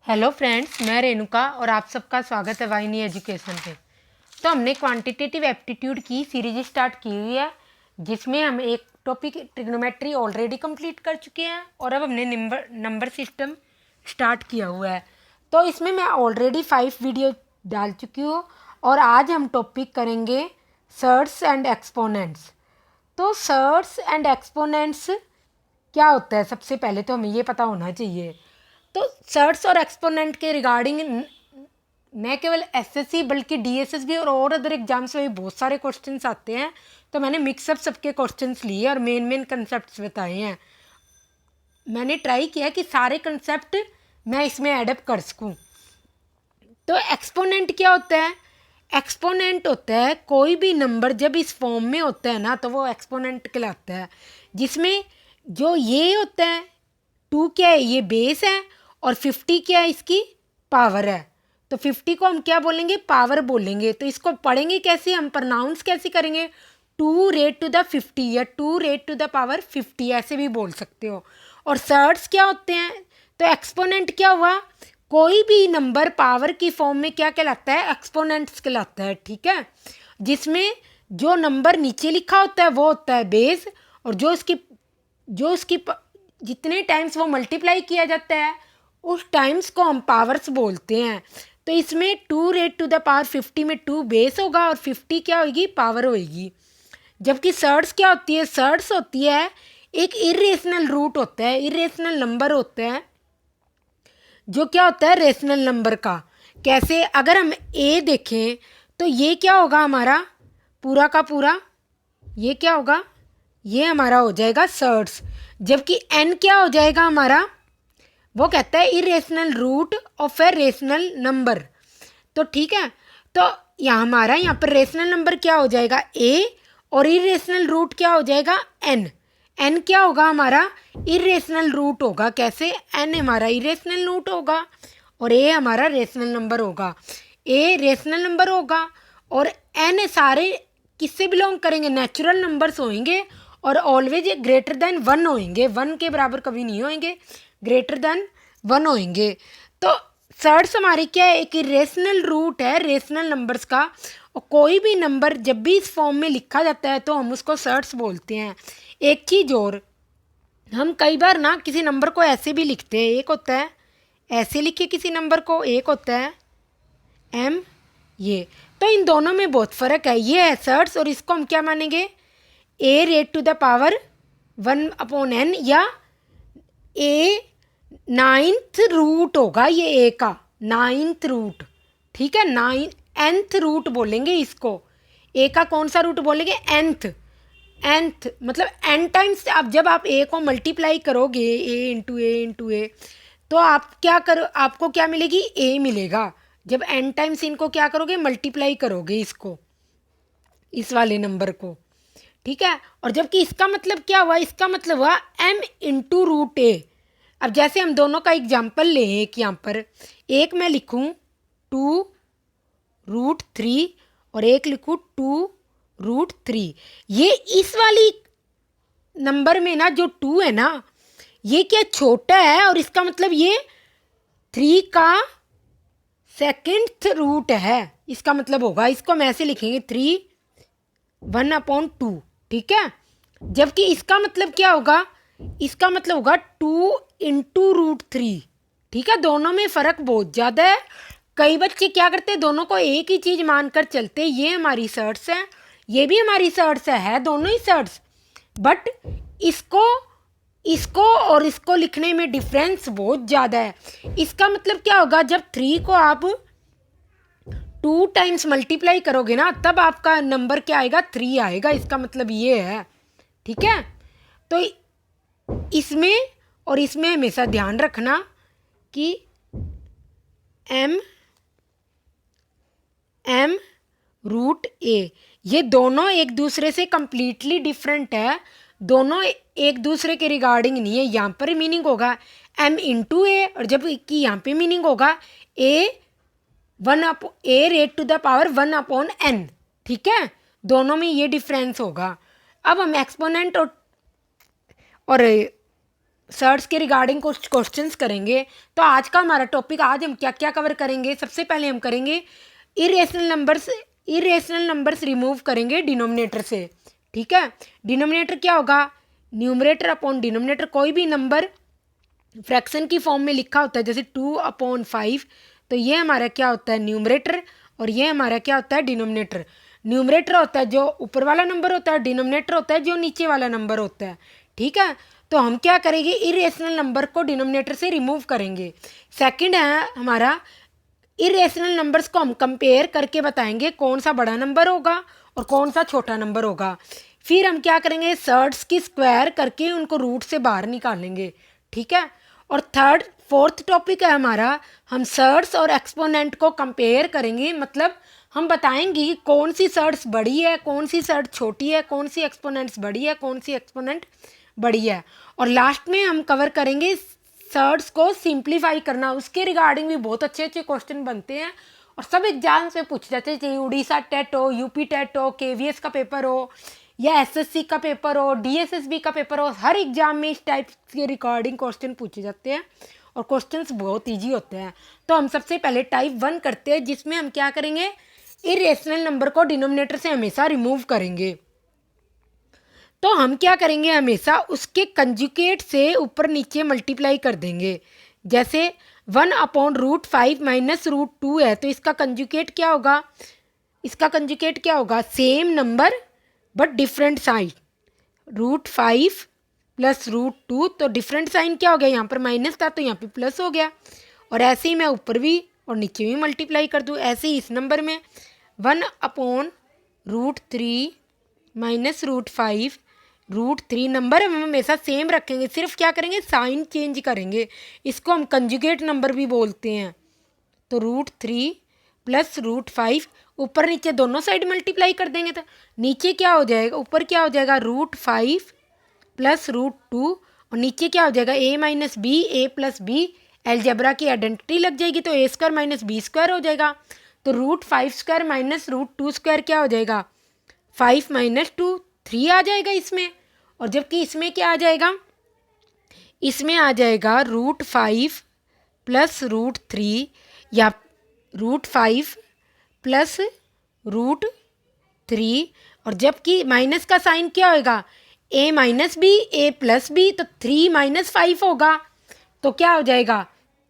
Hello friends, मैं रेणुका और आप सबका स्वागत है वाहिनी एजुकेशन पे। तो हमने क्वांटिटेटिव एप्टीट्यूड की सीरीज स्टार्ट की हुई है, जिसमें हम एक टॉपिक ट्रिग्नोमेट्री ऑलरेडी कंप्लीट कर चुके हैं और अब हमने नंबर सिस्टम स्टार्ट किया हुआ है। तो इसमें मैं ऑलरेडी 5 वीडियो डाल चुकी हूँ और आज हम टॉपिक करेंगे सर्ट्स एंड एक्सपोनेंट्स। तो सर्ट्स एंड एक्सपोनेंट्स क्या होता है, सबसे पहले तो हमें ये पता होना चाहिए। तो सर्ट्स और एक्सपोनेंट के रिगार्डिंग न केवल एसएससी बल्कि डीएसएस भी और अदर एग्जाम्स में भी बहुत सारे क्वेश्चंस आते हैं। तो मैंने मिक्सअप सबके क्वेश्चंस लिए और मेन कंसेप्ट्स बताए हैं। मैंने ट्राई किया कि सारे कंसेप्ट मैं इसमें एडअप कर सकूं। तो एक्सपोनेंट क्या होता है? एक्सपोनेंट होता है कोई भी नंबर जब इस फॉर्म में होता है ना, तो वो एक्सपोनेंट कहलाता है। जिसमें जो ये होता है 2 क्या है, ये बेस है, और 50 क्या है, इसकी पावर है। तो 50 को हम क्या बोलेंगे? पावर बोलेंगे। तो इसको पढ़ेंगे कैसे, हम प्रोनाउंस कैसे करेंगे? 2 रेट टू द 50 या 2 रेट टू द पावर 50 ऐसे भी बोल सकते हो। और सर्ट्स क्या होते हैं? तो एक्सपोनेंट क्या हुआ? कोई भी नंबर पावर की फॉर्म में क्या कहलाता है? एक्सपोनेंट्स कहलाता है। ठीक है, जिसमें जो नंबर नीचे लिखा होता है वो होता है बेस, और जो उसकी जितने टाइम्स वो मल्टीप्लाई किया जाता है उस टाइम्स को हम पावर्स बोलते हैं। तो इसमें 2 रेट टू द पावर 50 में 2 बेस होगा और 50 क्या होगी? पावर होगी। जबकि सर्ट्स क्या होती है? सर्ट्स होती है एक इरेशनल रूट होता है, इरेशनल नंबर होता है जो क्या होता है? रेशनल नंबर का। कैसे? अगर हम ए देखें तो ये क्या होगा हमारा पूरा का पूरा? ये क्या होगा? ये हमारा हो जाएगा सर्ट्स। जबकि एन क्या हो जाएगा हमारा? वो कहता है irrational root of a rational number. तो ठीक है, तो यहाँ हमारा यहाँ पर रेशनल नंबर क्या हो जाएगा? ए, और इरेशनल रूट क्या हो जाएगा? एन। एन क्या होगा हमारा? इरेशनल रूट होगा। कैसे? एन हमारा इरेशनल रूट होगा और ए हमारा रेशनल नंबर होगा। ए रेशनल नंबर होगा और एन सारे किससे बिलोंग करेंगे? नेचुरल नंबर्स होंगे और ऑलवेज ग्रेटर देन 1 होंगे। 1 के बराबर कभी नहीं होंगे, ग्रेटर देन 1 होंगे। तो सर्ट्स हमारी क्या है? एक रेशनल रूट है रेशनल नंबर्स का। और कोई भी नंबर जब भी इस फॉर्म में लिखा जाता है तो हम उसको सर्ट्स बोलते हैं। एक चीज़ और, हम कई बार ना किसी नंबर को ऐसे भी लिखते हैं। एक होता है ऐसे लिखे किसी नंबर को, एक होता है एम ये। तो इन दोनों में बहुत फ़र्क है। ये है सर्ट्स और इसको हम क्या मानेंगे? A raised to the power 1/n, या ए 9th रूट होगा। ये ए का 9th रूट। ठीक है, nth रूट बोलेंगे इसको। ए का कौन सा रूट बोलेंगे? nth मतलब n टाइम्स। अब जब आप ए को मल्टीप्लाई करोगे ए, तो आप क्या करो, आपको क्या मिलेगी? ए मिलेगा। जब n टाइम्स इनको क्या करोगे? मल्टीप्लाई करोगे इसको, इस वाले नंबर को। ठीक है, और जबकि इसका मतलब क्या हुआ? इसका मतलब हुआ m इंटू रूट ए। अब जैसे हम दोनों का एग्जाम्पल लें, एक यहाँ पर एक मैं लिखूँ 2√3 और एक लिखूँ 2√3। ये इस वाली नंबर में ना जो 2 है ना, ये क्या छोटा है, और इसका मतलब ये 3 का 2nd रूट है। इसका मतलब होगा, इसको हम ऐसे लिखेंगे 3 1/2। ठीक है, जबकि इसका मतलब क्या होगा? इसका मतलब होगा 2 इंटू √3। ठीक है, दोनों में फ़र्क बहुत ज़्यादा है। कई बच्चे क्या करते हैं? दोनों को एक ही चीज़ मानकर चलते हैं। ये हमारी सर्ट्स है, ये भी हमारी सर्ट्स है दोनों ही सर्ट्स। बट इसको इसको और इसको लिखने में डिफरेंस बहुत ज़्यादा है। इसका मतलब क्या होगा? जब 3 को आप 2 टाइम्स मल्टीप्लाई करोगे ना, तब आपका नंबर क्या आएगा? 3 आएगा। इसका मतलब ये है। ठीक है, तो इसमें और इसमें हमेशा ध्यान रखना कि m रूट ए, ये दोनों एक दूसरे से कंप्लीटली डिफरेंट है। दोनों एक दूसरे के रिगार्डिंग नहीं है। यहाँ पर मीनिंग होगा m इंटू ए, और जब कि यहाँ पे मीनिंग होगा a raised to the power 1/n। ठीक है, दोनों में ये डिफरेंस होगा। अब हम एक्सपोनेंट और सर्ट्स के रिगार्डिंग कुछ क्वेश्चंस करेंगे। तो आज का हमारा टॉपिक, आज हम क्या क्या कवर करेंगे। सबसे पहले हम करेंगे इरेशनल नंबर्स रिमूव करेंगे डिनोमिनेटर से। ठीक है, डिनोमिनेटर क्या होगा, न्यूमरेटर अपॉन डिनोमिनेटर। कोई भी नंबर फ्रैक्शन की फॉर्म में लिखा होता है, जैसे 2/5, तो ये हमारा क्या होता है, न्यूमरेटर, और ये हमारा क्या होता है, डिनोमिनेटर। न्यूमरेटर होता है जो ऊपर वाला नंबर होता है, डिनोमिनेटर होता है जो नीचे वाला नंबर होता है। ठीक है, तो हम क्या करेंगे, इरेशनल नंबर को डिनोमिनेटर से रिमूव करेंगे। सेकंड है हमारा, इरेशनल नंबर्स को हम कंपेयर करके बताएंगे कौन सा बड़ा नंबर होगा और कौन सा छोटा नंबर होगा। फिर हम क्या करेंगे, सर्ट्स की स्क्वायर करके उनको रूट से बाहर निकालेंगे। ठीक है, और फोर्थ टॉपिक है हमारा, हम सर्ट्स और एक्सपोनेंट को कंपेयर करेंगे। मतलब हम बताएंगे कि कौन सी सर्ट्स बड़ी है, कौन सी सर्ट छोटी है, कौन सी एक्सपोनेंट्स बड़ी है, कौन सी एक्सपोनेंट बड़ी है। और लास्ट में हम कवर करेंगे सर्ट्स को सिंप्लीफाई करना। उसके रिगार्डिंग भी बहुत अच्छे अच्छे क्वेश्चन बनते हैं और सब एग्जाम से पूछ जाते हैं, चाहे उड़ीसा टेट हो, यूपी टेट हो, केवीएस का पेपर हो, या एसएससी का पेपर हो, डीएसएसबी का पेपर हो। हर एग्जाम में इस टाइप के रिकॉर्डिंग क्वेश्चन पूछे जाते हैं और क्वेश्चंस बहुत ईजी होते हैं। तो हम सबसे पहले टाइप 1 करते हैं, जिसमें हम क्या करेंगे, इरेशनल नंबर को डिनोमिनेटर से हमेशा रिमूव करेंगे। तो हम क्या करेंगे, हमेशा उसके कंजुगेट से ऊपर नीचे मल्टीप्लाई कर देंगे। जैसे 1/√5 माइनस √2 है, तो इसका कंजुगेट क्या होगा, इसका कंजुगेट क्या होगा, same number but different sign. √5 plus √2, तो डिफरेंट साइन क्या हो गया, यहाँ पर माइनस था तो यहाँ पे प्लस हो गया। और ऐसे ही मैं ऊपर भी और नीचे भी मल्टीप्लाई कर दूँ। ऐसे ही इस नंबर में 1/√3 माइनस √5, √3 नंबर हम हमेशा सेम रखेंगे, सिर्फ क्या करेंगे, साइन चेंज करेंगे। इसको हम कंजुगेट नंबर भी बोलते हैं। तो √3 प्लस √5, ऊपर नीचे दोनों साइड मल्टीप्लाई कर देंगे तो नीचे क्या हो जाएगा, ऊपर क्या हो जाएगा, √5 प्लस √2, और नीचे क्या हो जाएगा, a minus b, a plus b. Algebra की आइडेंटिटी लग जाएगी तो a² माइनस b² हो जाएगा। तो √5² माइनस √2² क्या हो जाएगा, 5 माइनस 2, 3 आ जाएगा इसमें। और जबकि इसमें क्या आ जाएगा, इसमें आ जाएगा √5 प्लस √3, या √5 प्लस √3, और जबकि माइनस का साइन क्या होएगा, a minus b, a plus b, तो 3 माइनस 5 होगा। तो क्या हो जाएगा,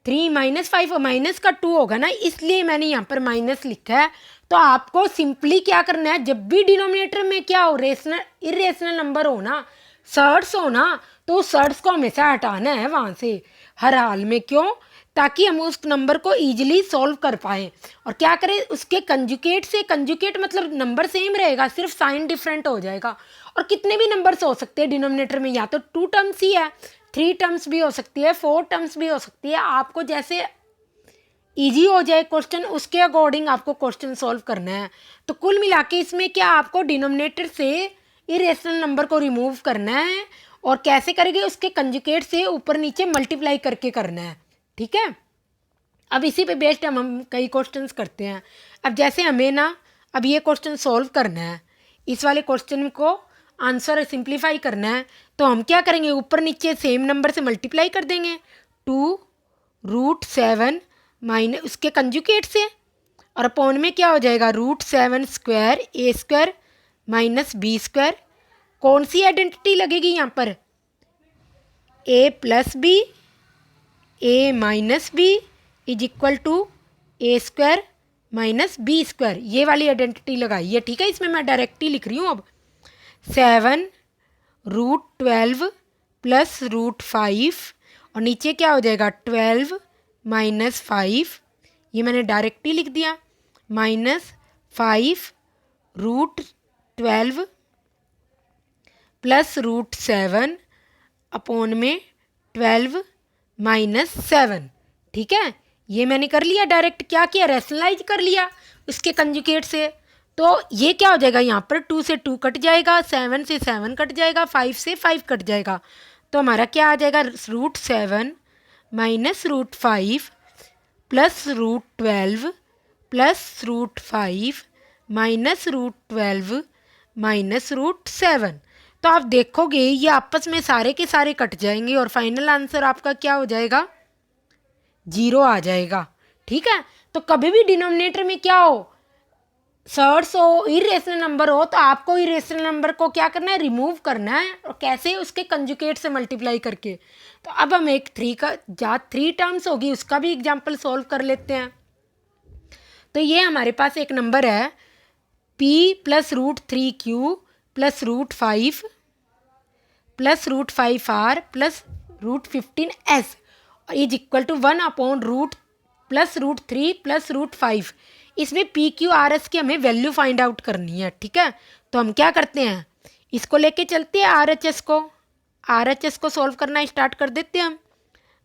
3 माइनस 5, और माइनस का 2 होगा ना, इसलिए मैंने यहाँ पर माइनस लिखा है। तो आपको सिंपली क्या करना है, जब भी डिनोमिनेटर में क्या हो, इरेशनल नंबर हो ना, सर्ट्स हो ना, तो सर्ट्स को हमेशा हटाना है वहाँ से हर हाल में। क्यों, ताकि हम उस नंबर को ईजिली सॉल्व कर पाएँ। और क्या करें, उसके कंजुगेट से, कंजुगेट मतलब नंबर सेम रहेगा, सिर्फ साइन डिफरेंट हो जाएगा। और कितने भी नंबर्स हो सकते हैं डिनोमिनेटर में, या तो 2 टर्म्स ही है, 3 टर्म्स भी हो सकती है, 4 टर्म्स भी हो सकती है। आपको जैसे इजी हो जाए क्वेश्चन, उसके अकॉर्डिंग आपको क्वेश्चन सॉल्व करना है। तो कुल मिला के इसमें क्या, आपको डिनोमिनेटर से इरेशनल नंबर को रिमूव करना है। और कैसे करेंगे, उसके कंजुगेट से ऊपर नीचे मल्टीप्लाई करके करना है। ठीक है, अब इसी पे बेस्ड हम कई क्वेश्चंस करते हैं। अब जैसे हमें ना, अब ये क्वेश्चन सॉल्व करना है, इस वाले क्वेश्चन को आंसर सिंप्लीफाई करना है। तो हम क्या करेंगे, ऊपर नीचे सेम नंबर से मल्टीप्लाई कर देंगे। 2√7 माइनस उसके कंजुगेट से, और अपॉन में क्या हो जाएगा, √7² a² माइनस b²। कौन सी आइडेंटिटी लगेगी यहाँ पर, a plus b, a minus b is equal to a² minus b², ये वाली आइडेंटिटी लगाई है। ठीक है, इसमें मैं डायरेक्टली लिख रही हूँ। अब 7√12 प्लस √5, और नीचे क्या हो जाएगा, 12 माइनस 5, ये मैंने डायरेक्टली लिख दिया, माइनस 5√12 प्लस √7 अपॉन में 12 माइनस 7। ठीक है, ये मैंने कर लिया, डायरेक्ट क्या किया, रैशनलाइज कर लिया उसके कंजुगेट से। तो ये क्या हो जाएगा, यहाँ पर 2 से 2 कट जाएगा, 7 से 7 कट जाएगा, 5 से 5 कट जाएगा। तो हमारा क्या आ जाएगा, √7 minus √5 plus √12 plus √5 minus √12 minus √7। तो आप देखोगे ये आपस में सारे के सारे कट जाएंगे और फाइनल आंसर आपका क्या हो जाएगा, 0 आ जाएगा। ठीक है, तो कभी भी डिनोमिनेटर में क्या हो, सर्ड्स हो, इरेशनल नंबर हो, तो आपको इरेशनल नंबर को क्या करना है, रिमूव करना है। और कैसे, उसके कंजुगेट से मल्टीप्लाई करके। तो अब हम एक 3 का जहाँ 3 टर्म्स होगी उसका भी एग्जाम्पल सॉल्व कर लेते हैं। तो ये हमारे पास एक नंबर है p plus √3q plus √5 plus √5r plus √15s is equal to 1 upon root plus √3 plus √5। इसमें पी क्यू आर एस की हमें वैल्यू फाइंड आउट करनी है। ठीक है, तो हम क्या करते हैं, इसको लेके चलते हैं आर एच एस को सॉल्व करना स्टार्ट कर देते हैं हम।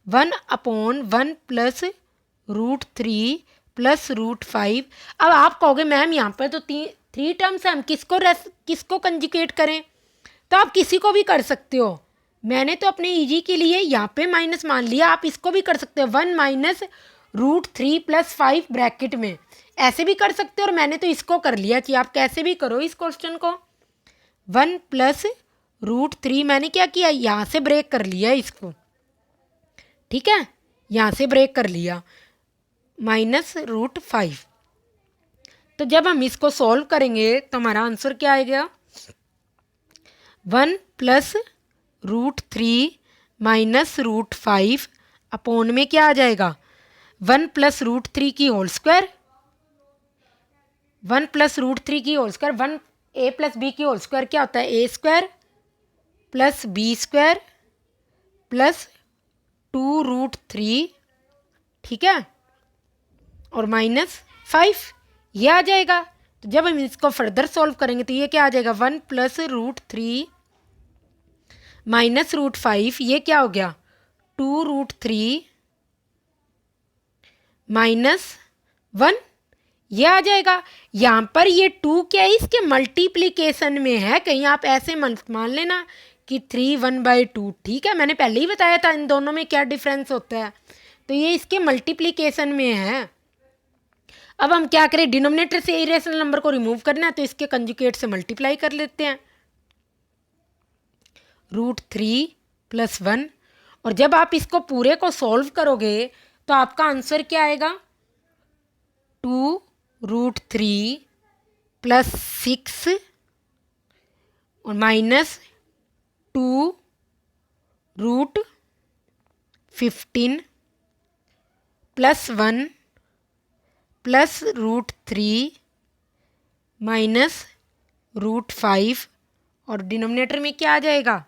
1 अपॉन 1 प्लस √3 प्लस √5। अब आप कहोगे मैम यहाँ पर तो 3 टर्म्स है, हम किसको कंजुगेट करें। तो आप किसी को भी कर सकते हो, मैंने तो अपने ईजी के लिए यहाँ पे माइनस मान लिया, आप इसको भी कर सकते हो 1 माइनस √3 प्लस 5 ब्रैकेट में, ऐसे भी कर सकते हो। और मैंने तो इसको कर लिया कि आप कैसे भी करो इस क्वेश्चन को। 1 प्लस √3 मैंने क्या किया, यहाँ से ब्रेक कर लिया इसको। ठीक है, यहाँ से ब्रेक कर लिया माइनस √5। तो जब हम इसको सॉल्व करेंगे तो हमारा आंसर क्या आएगा, 1 प्लस √3 माइनस √5 अपॉन में क्या आ जाएगा, 1 प्लस √3 की होल स्क्वायर, 1 प्लस √3 की whole square, 1 a plus b की होल स्क्वायर क्या होता है, a square plus b square plus 2√3। ठीक है, और माइनस 5 ये आ जाएगा। तो जब हम इसको फर्दर सॉल्व करेंगे तो ये क्या आ जाएगा, 1 प्लस √3 माइनस √5, ये क्या हो गया 2√3 माइनस 1, ये आ जाएगा। यहाँ पर ये 2 क्या है, इसके मल्टीप्लीकेशन में है, कहीं आप ऐसे मान लेना कि 3 1/2। ठीक है, मैंने पहले ही बताया था इन दोनों में क्या डिफरेंस होता है, तो ये इसके मल्टीप्लीकेशन में है। अब हम क्या करें, डिनोमिनेटर से इरेशनल नंबर को रिमूव करना है, तो इसके कंजुगेट से मल्टीप्लाई कर लेते हैं, √3 प्लस 1। और जब आप इसको पूरे को सॉल्व करोगे तो आपका आंसर क्या आएगा, 2√3 प्लस 6 और माइनस 2√15 प्लस 1 प्लस √3 माइनस √5। और डिनोमिनेटर में क्या आ जाएगा,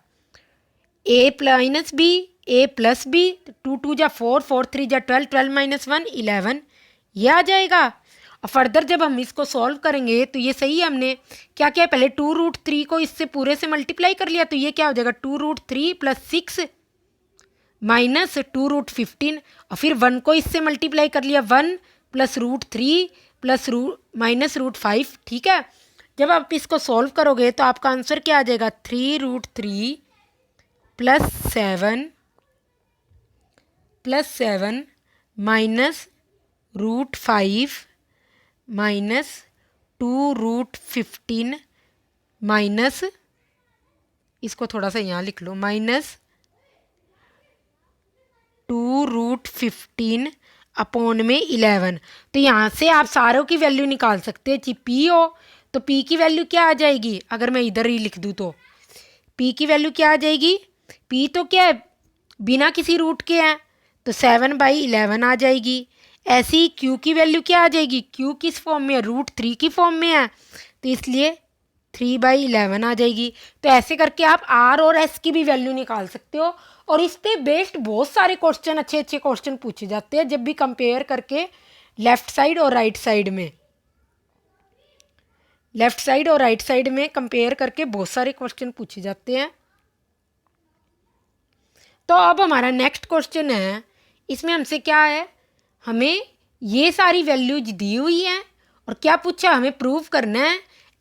a minus b, a plus b, 2 2 जा 4, 4 3 जा 12, 12 माइनस 1 11, ये आ जाएगा। और फर्दर जब हम इसको सॉल्व करेंगे तो ये सही है, हमने क्या किया, पहले 2√3 को इससे पूरे से मल्टीप्लाई कर लिया, तो ये क्या हो जाएगा 2√3 प्लस 6 माइनस 2√15। और फिर 1 को इससे मल्टीप्लाई कर लिया, 1 प्लस √3 प्लस माइनस √5। ठीक है, जब आप इसको सॉल्व करोगे तो आपका आंसर क्या आ जाएगा, 3√3 प्लस 7 माइनस √5 माइनस 2√15 माइनस, इसको थोड़ा सा यहाँ लिख लो, माइनस 2√15 अपॉन में 11। तो यहाँ से आप सारों की वैल्यू निकाल सकते हैं। पी हो तो पी की वैल्यू क्या आ जाएगी, अगर मैं इधर ही लिख दूँ तो पी की वैल्यू क्या आ जाएगी, पी तो क्या है बिना किसी रूट के हैं, तो 7/11 आ जाएगी। ऐसे ही क्यू की वैल्यू क्या आ जाएगी, क्यू किस फॉर्म में है, √3 की फॉर्म में है, तो इसलिए 3/11 आ जाएगी। तो ऐसे करके आप आर और एस की भी वैल्यू निकाल सकते हो। और इस पे बेस्ड बहुत सारे क्वेश्चन, अच्छे अच्छे क्वेश्चन पूछे जाते हैं जब भी कंपेयर करके लेफ्ट साइड और राइट साइड में, लेफ्ट साइड और राइट साइड में कंपेयर करके बहुत सारे क्वेश्चन पूछे जाते हैं। तो अब हमारा नेक्स्ट क्वेश्चन है, इसमें हमसे क्या है, हमें ये सारी वैल्यूज दी हुई हैं और क्या पूछा, हमें प्रूव करना है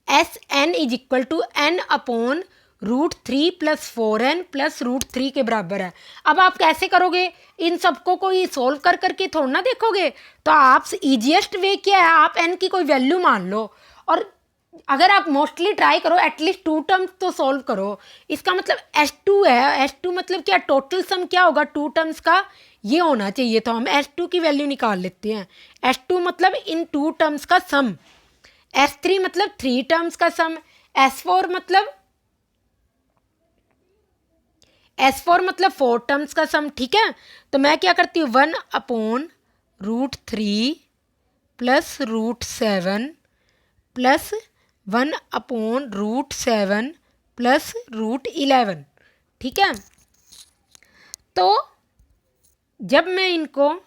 SN is equal to n upon √3 plus 4n plus √3 के बराबर है। अब आप कैसे करोगे, इन सबको कोई सोल्व कर करके थोड़ा ना देखोगे, तो आप ईजिएस्ट वे क्या है, आप n की कोई वैल्यू मान लो और अगर आप मोस्टली ट्राई करो एटलीस्ट 2 टर्म्स तो सॉल्व करो। इसका मतलब S2 है, S2 मतलब क्या, टोटल सम क्या होगा 2 टर्म्स का, ये होना चाहिए। तो हम S2 की वैल्यू निकाल लेते हैं। S2 मतलब इन 2 टर्म्स का सम, S3 मतलब 3 टर्म्स का सम, S4 मतलब 4 टर्म्स का सम। ठीक है, तो मैं क्या करती हूँ 1/√3 प्लस √7 प्लस 1/√7 प्लस √11। ठीक है, तो जब मैं इनको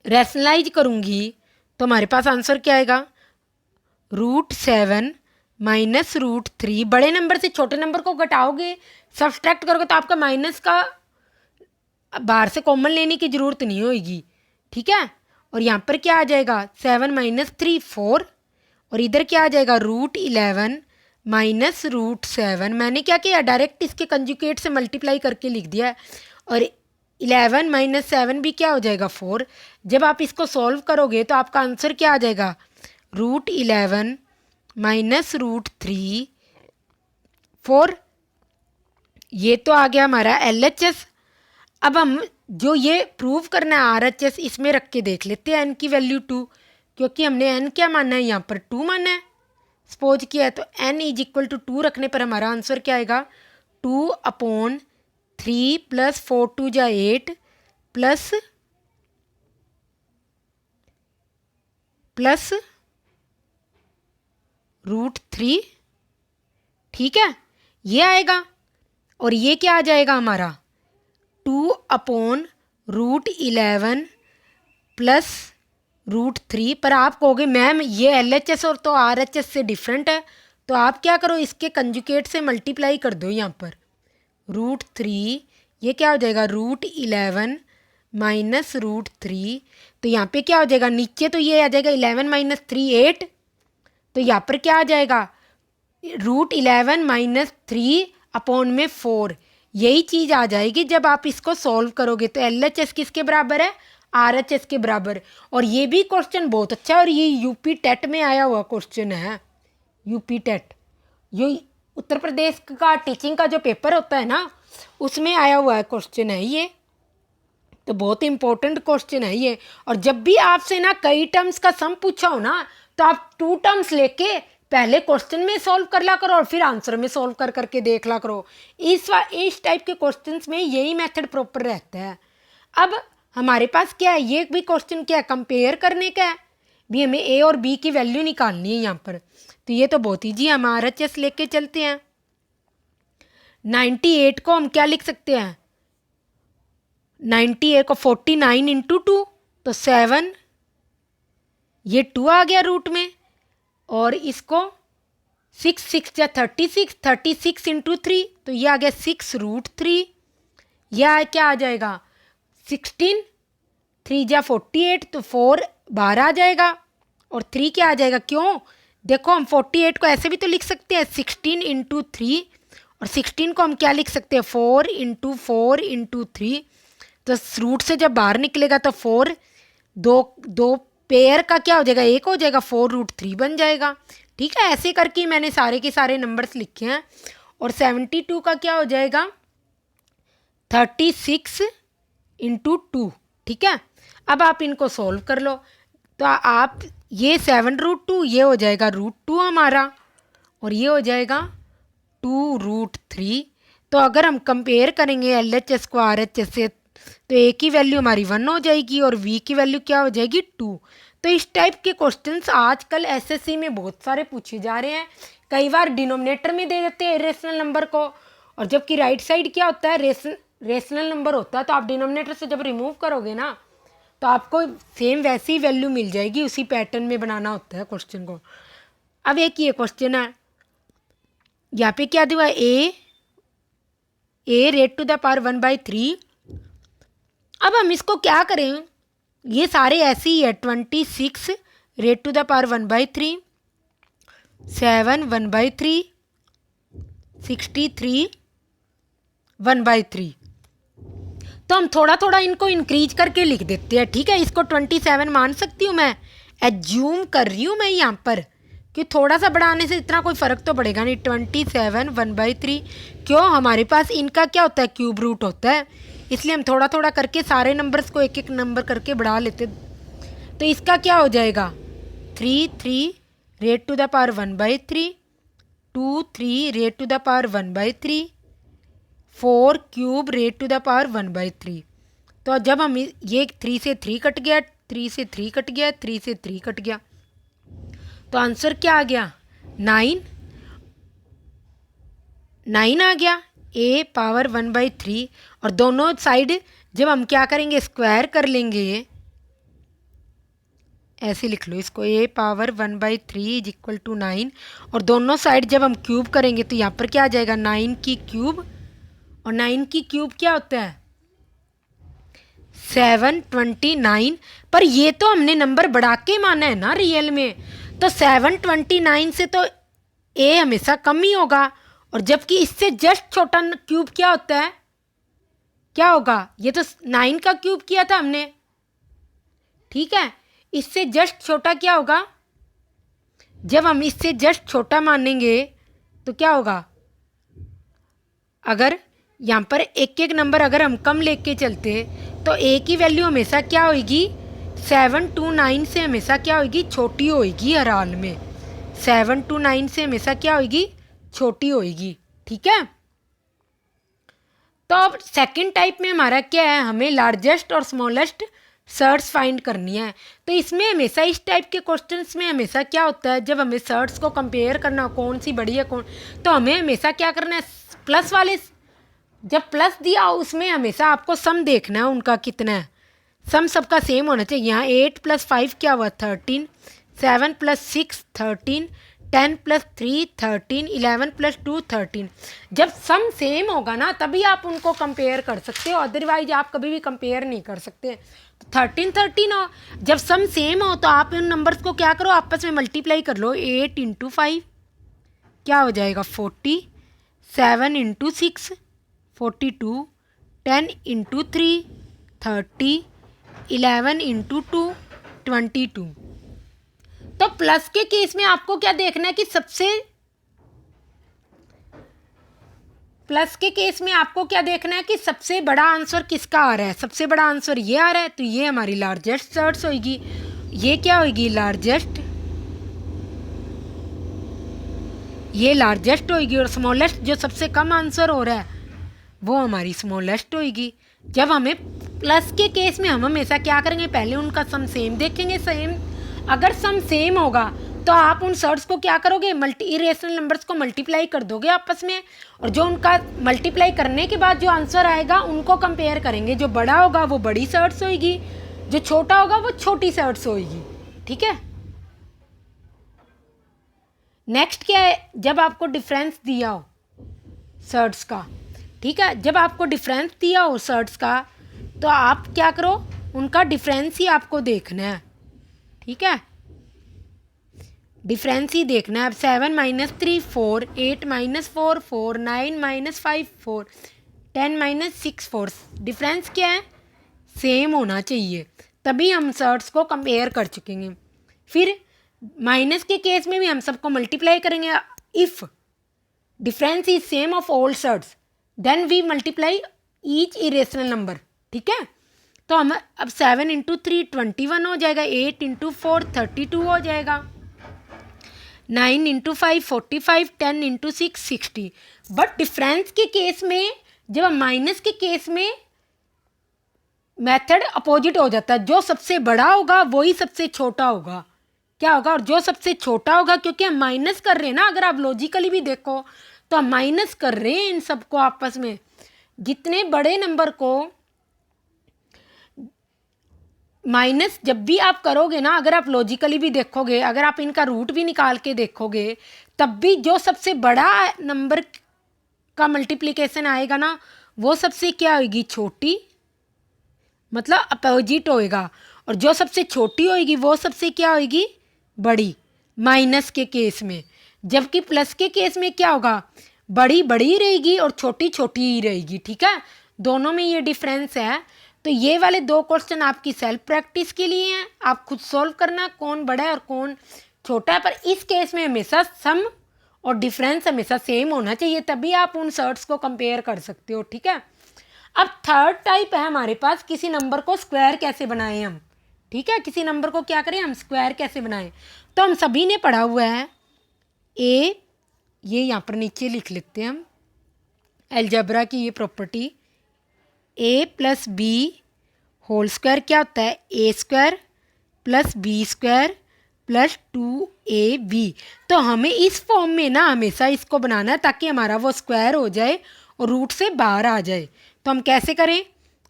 रैशनलाइज करूंगी तो हमारे पास आंसर क्या आएगा, √7 माइनस √3। बड़े नंबर से छोटे नंबर को घटाओगे, सब्सट्रैक्ट करोगे तो आपका माइनस का बाहर से कॉमन लेने की ज़रूरत नहीं होगी। ठीक है, और यहाँ पर क्या आ जाएगा 7 माइनस 3 4, और इधर क्या आ जाएगा √11 माइनस √7। मैंने क्या किया, डायरेक्ट इसके कंजुगेट से मल्टीप्लाई करके लिख दिया है। और 11 माइनस 7 भी क्या हो जाएगा 4। जब आप इसको सॉल्व करोगे तो आपका आंसर क्या आ जाएगा, √11 माइनस √3 4। ये तो आ गया हमारा LHS। अब हम जो ये प्रूव करना है RHS, इसमें रख के देख लेते हैं n की वैल्यू 2, क्योंकि हमने n क्या मानना है, यहाँ पर 2 मानना है, सपोज किया है। तो n इज इक्वल टू 2 रखने पर हमारा आंसर क्या आएगा, 2/3 प्लस 4 2 जा 8 प्लस √3। ठीक है, ये आएगा। और ये क्या आ जाएगा हमारा 2/√11 प्लस √3। पर आप कहोगे मैम ये LHS और तो RHS से डिफरेंट है, तो आप क्या करो, इसके कंजुगेट से मल्टीप्लाई कर दो यहाँ पर √3। ये क्या हो जाएगा √11 माइनस √3। तो यहाँ पे क्या हो जाएगा, नीचे तो ये आ जाएगा 11 माइनस 3 8, तो यहाँ पर क्या आ जाएगा √11 माइनस 3 अपॉन में 4। यही चीज़ आ जाएगी जब आप इसको सॉल्व करोगे। तो LHS किसके बराबर है, RHS के बराबर। और ये भी क्वेश्चन बहुत अच्छा है, और ये यूपी टेट में आया हुआ क्वेश्चन है। यूपी टेट, ये उत्तर प्रदेश का टीचिंग का जो पेपर होता है ना, उसमें आया हुआ है क्वेश्चन है ये। तो बहुत इंपॉर्टेंट क्वेश्चन है ये। और जब भी आपसे ना कई टर्म्स का सम पूछा हो ना, तो आप 2 टर्म्स लेके पहले क्वेश्चन में सॉल्व कर ला करो और फिर आंसर में सॉल्व कर करके देख ला करो। इस टाइप के क्वेश्चंस में यही मेथड प्रॉपर रहता है। अब हमारे पास क्या है, ये भी क्वेश्चन क्या है, कंपेयर करने का है। भी हमें A और B की वैल्यू निकालनी है यहाँ पर। तो ये तो बहुत ईजी है, हम RHS लेके चलते हैं। 98 को हम क्या लिख सकते हैं, 98 को 49 इंटू 2 तो 7, ये 2 आ गया रूट में। और इसको 6 6 या 36, 36 इंटू 3 तो ये आ गया 6√3। यह क्या आ जाएगा 16, 3 जा 48 तो 4 12 आ जाएगा, और 3 क्या आ जाएगा। क्यों, देखो हम 48 को ऐसे भी तो लिख सकते हैं 16 इंटू 3, और 16 को हम क्या लिख सकते हैं 4 इंटू 4 इंटू 3। तो रूट से जब बाहर निकलेगा तो 4 दो पेयर का क्या हो जाएगा, 1 हो जाएगा, 4√3 बन जाएगा। ठीक है, ऐसे करके मैंने सारे के सारे नंबर्स लिखे हैं। और 72 का क्या हो जाएगा 36 इंटू 2। ठीक है, अब आप इनको सॉल्व कर लो। तो आप ये 7√2, ये हो जाएगा √2 हमारा, और ये हो जाएगा 2√3। तो अगर हम कंपेयर करेंगे LHS को RHS से, तो A की वैल्यू हमारी 1 हो जाएगी और V की वैल्यू क्या हो जाएगी 2। तो इस टाइप के क्वेश्चंस आजकल SSC में बहुत सारे पूछे जा रहे हैं। कई बार डिनोमिनेटर में दे देते हैं इरेशनल नंबर को, और जबकि राइट साइड क्या होता है रेशनल नंबर होता है। तो आप डिनोमिनेटर से जब रिमूव करोगे ना, तो आपको सेम वैसी वैल्यू मिल जाएगी। उसी पैटर्न में बनाना होता है क्वेश्चन को। अब एक ये क्वेश्चन है, यहाँ पे क्या दिया है a raised to the power 1/3। अब हम इसको क्या करें, ये सारे ऐसे ही है 26 रेट टू द पावर 1/3, 7 1/3, 63 1/3। तो हम थोड़ा थोड़ा इनको इंक्रीज करके लिख देते हैं। ठीक है, इसको 27 मान सकती हूँ मैं, एज्यूम कर रही हूँ मैं यहाँ पर कि थोड़ा सा बढ़ाने से इतना कोई फ़र्क तो पड़ेगा नहीं। 27 1/3, क्यों, हमारे पास इनका क्या होता है, क्यूब रूट होता है, इसलिए हम थोड़ा थोड़ा करके सारे नंबर्स को एक एक नंबर करके बढ़ा लेते। तो इसका क्या हो जाएगा, 3 raised to the power 1/3, 2 3 raised to the power 1/3, 4 cube raised to the power 1/3। तो जब हम ये 3 से 3 कट गया, 3 से 3 कट गया, 3 से 3 कट गया, तो आंसर क्या आ गया, 9 आ गया, a पावर 1/3। और दोनों साइड जब हम क्या करेंगे, स्क्वायर कर लेंगे, ऐसे लिख लो इसको, a power 1/3 is equal to 9। और दोनों साइड जब हम क्यूब करेंगे तो यहाँ पर क्या आ जाएगा, 9 की क्यूब, और 9 की क्यूब क्या होता है, 729। पर ये तो हमने नंबर बढ़ा के माना है ना रियल में, तो 729 से तो a हमेशा कम ही होगा, और जबकि इससे जस्ट छोटा क्यूब क्या होता है, क्या होगा, ये तो 9 का क्यूब किया था हमने, ठीक है, इससे जस्ट छोटा क्या होगा, जब हम इससे जस्ट छोटा मानेंगे तो क्या होगा, अगर यहाँ पर एक एक नंबर अगर हम कम लेके चलते तो a की वैल्यू हमेशा क्या होगी, 729 से हमेशा क्या होगी, छोटी होगी हर हाल में, 729 से हमेशा क्या होगी, छोटी होगी, ठीक है। तो अब सेकंड टाइप में हमारा क्या है, हमें लार्जेस्ट और स्मॉलेस्ट सर्ट्स फाइंड करनी है। तो इसमें हमेशा इस टाइप के क्वेश्चंस में हमेशा क्या होता है, जब हमें सर्ट्स को कंपेयर करना हो कौन सी बड़ी है कौन, तो हमें हमेशा क्या करना है, प्लस वाले, जब प्लस दिया हो उसमें हमेशा आपको सम देखना है उनका कितना है, सम सबका सेम होना चाहिए। यहाँ 8 + 5 क्या हुआ, 13, 7 + 6 13, 10 + 3 13, 11 + 2 13। जब सम सेम होगा ना तभी आप उनको कंपेयर कर सकते हो, अदरवाइज आप कभी भी कंपेयर नहीं कर सकते। तो 13 13 हो, जब सम सेम हो तो आप उन नंबर्स को क्या करो, आपस में मल्टीप्लाई कर लो, 8 × 5 क्या हो जाएगा, 40, 7 × 6 42, 10 × 3 30, 11 × 2 22। तो प्लस के केस में आपको क्या देखना है कि सबसे बड़ा आंसर किसका आ रहा है, सबसे बड़ा आंसर ये आ रहा है, तो ये हमारी लार्जेस्ट सर्च होगी, ये क्या होगी, लार्जेस्ट, ये लार्जेस्ट होगी, और स्मॉलेस्ट जो सबसे कम आंसर हो रहा है वो हमारी स्मॉलेस्ट होगी। जब हमें प्लस के केस में हम हमेशा क्या करेंगे, पहले उनका सम सेम देखेंगे, सेम, अगर सम सेम होगा तो आप उन सर्ट्स को क्या करोगे, इरेशनल नंबर्स को मल्टीप्लाई कर दोगे आपस में, और जो उनका मल्टीप्लाई करने के बाद जो आंसर आएगा उनको कंपेयर करेंगे, जो बड़ा होगा वो बड़ी सर्ट्स होगी, जो छोटा होगा वो छोटी सर्ट्स होगी, ठीक है। नेक्स्ट क्या है, जब आपको डिफरेंस दिया हो सर्ट्स का, ठीक है, जब आपको डिफरेंस दिया हो सर्ट्स का तो आप क्या करो, उनका डिफरेंस ही आपको देखना है, ठीक है, डिफरेंस ही देखना है। अब 7 - 3 4, 8 - 4 4, 9 - 5 4, 10 - 6 4, डिफरेंस क्या है, सेम होना चाहिए, तभी हम सर्ट्स को कंपेयर कर चुकेंगे। फिर माइनस के केस में भी हम सबको मल्टीप्लाई करेंगे, if difference is same of all surds then we multiply each irrational number, ठीक है। तो हम अब 7 × 3 21 हो जाएगा, 8 × 4 32 हो जाएगा, 9 × 5 45, 10 × 6 60। बट डिफरेंस के केस में, जब हम माइनस के केस में मेथड अपोजिट हो जाता है, जो सबसे बड़ा होगा वही सबसे छोटा होगा, क्या होगा, और जो सबसे छोटा होगा, क्योंकि हम माइनस कर रहे हैं ना, अगर आप लॉजिकली भी देखो तो हम माइनस कर रहे हैं इन सबको आपस में, जितने बड़े नंबर को माइनस जब भी आप करोगे ना, अगर आप लॉजिकली भी देखोगे, अगर आप इनका रूट भी निकाल के देखोगे, तब भी जो सबसे बड़ा नंबर का मल्टीप्लिकेशन आएगा ना वो सबसे क्या होगी, छोटी, मतलब अपोजिट होएगा, और जो सबसे छोटी होएगी वो सबसे क्या होएगी, बड़ी, माइनस के केस में। जबकि प्लस के केस में क्या होगा, बड़ी बड़ी रहेगी और छोटी छोटी ही रहेगी, ठीक है, दोनों में ये डिफरेंस है। तो तो ये वाले 2 क्वेश्चन आपकी सेल्फ प्रैक्टिस के लिए हैं, आप खुद सॉल्व करना कौन बड़ा है और कौन छोटा है। पर इस केस में हमेशा सम और डिफरेंस हमेशा सेम होना चाहिए, तभी आप उन सर्ट्स को कंपेयर कर सकते हो। ठीक है, अब थर्ड टाइप है हमारे पास, किसी नंबर को स्क्वायर कैसे बनाएं हम। ठीक है, किसी नंबर को क्या करें हम, स्क्वायर कैसे बनाएं। तो हम सभी ने पढ़ा हुआ है ए, ये यहाँ पर नीचे लिख लेते हैं हम, अलजेब्रा की ये property, a plus b whole square क्या होता है, a square plus b square plus 2ab। तो हमें इस फॉर्म में ना हमेशा इसको बनाना है ताकि हमारा वो स्क्वायर हो जाए और रूट से बाहर आ जाए। तो हम कैसे करें,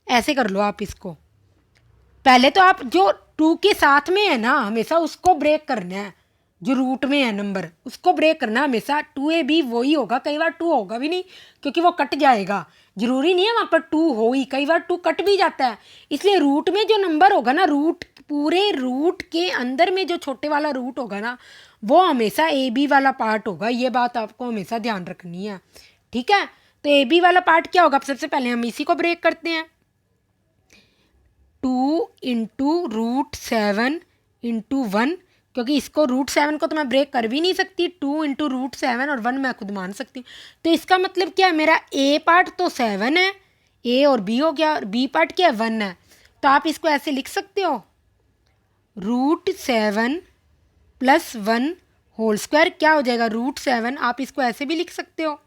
ऐसे कर लो आप इसको, पहले तो आप जो 2 के साथ में है ना हमेशा उसको ब्रेक करना है, जो रूट में है नंबर उसको ब्रेक करना हमेशा। 2ab वही होगा, कई बार 2 होगा भी नहीं क्योंकि वो कट जाएगा, जरूरी नहीं है वहाँ पर 2 हो ही, कई बार 2 कट भी जाता है। इसलिए रूट में जो नंबर होगा ना, रूट पूरे रूट के अंदर में जो छोटे वाला रूट होगा ना वो हमेशा ab वाला पार्ट होगा, ये बात आपको हमेशा ध्यान रखनी है। ठीक है, तो ab वाला पार्ट क्या होगा, सबसे पहले हम इसी को ब्रेक करते हैं, 2 इंटू रूट 7 इंटू 1, क्योंकि इसको रूट 7 को तो मैं ब्रेक कर भी नहीं सकती, 2 इंटू रूट 7 और 1 मैं खुद मान सकती हूँ। तो इसका मतलब क्या है, मेरा ए पार्ट तो 7 है, ए और बी हो गया, और बी पार्ट क्या है 1 है। तो आप इसको ऐसे लिख सकते हो, रूट 7 प्लस 1 होल स्क्वायर क्या हो जाएगा, रूट 7। आप इसको ऐसे भी लिख सकते हो,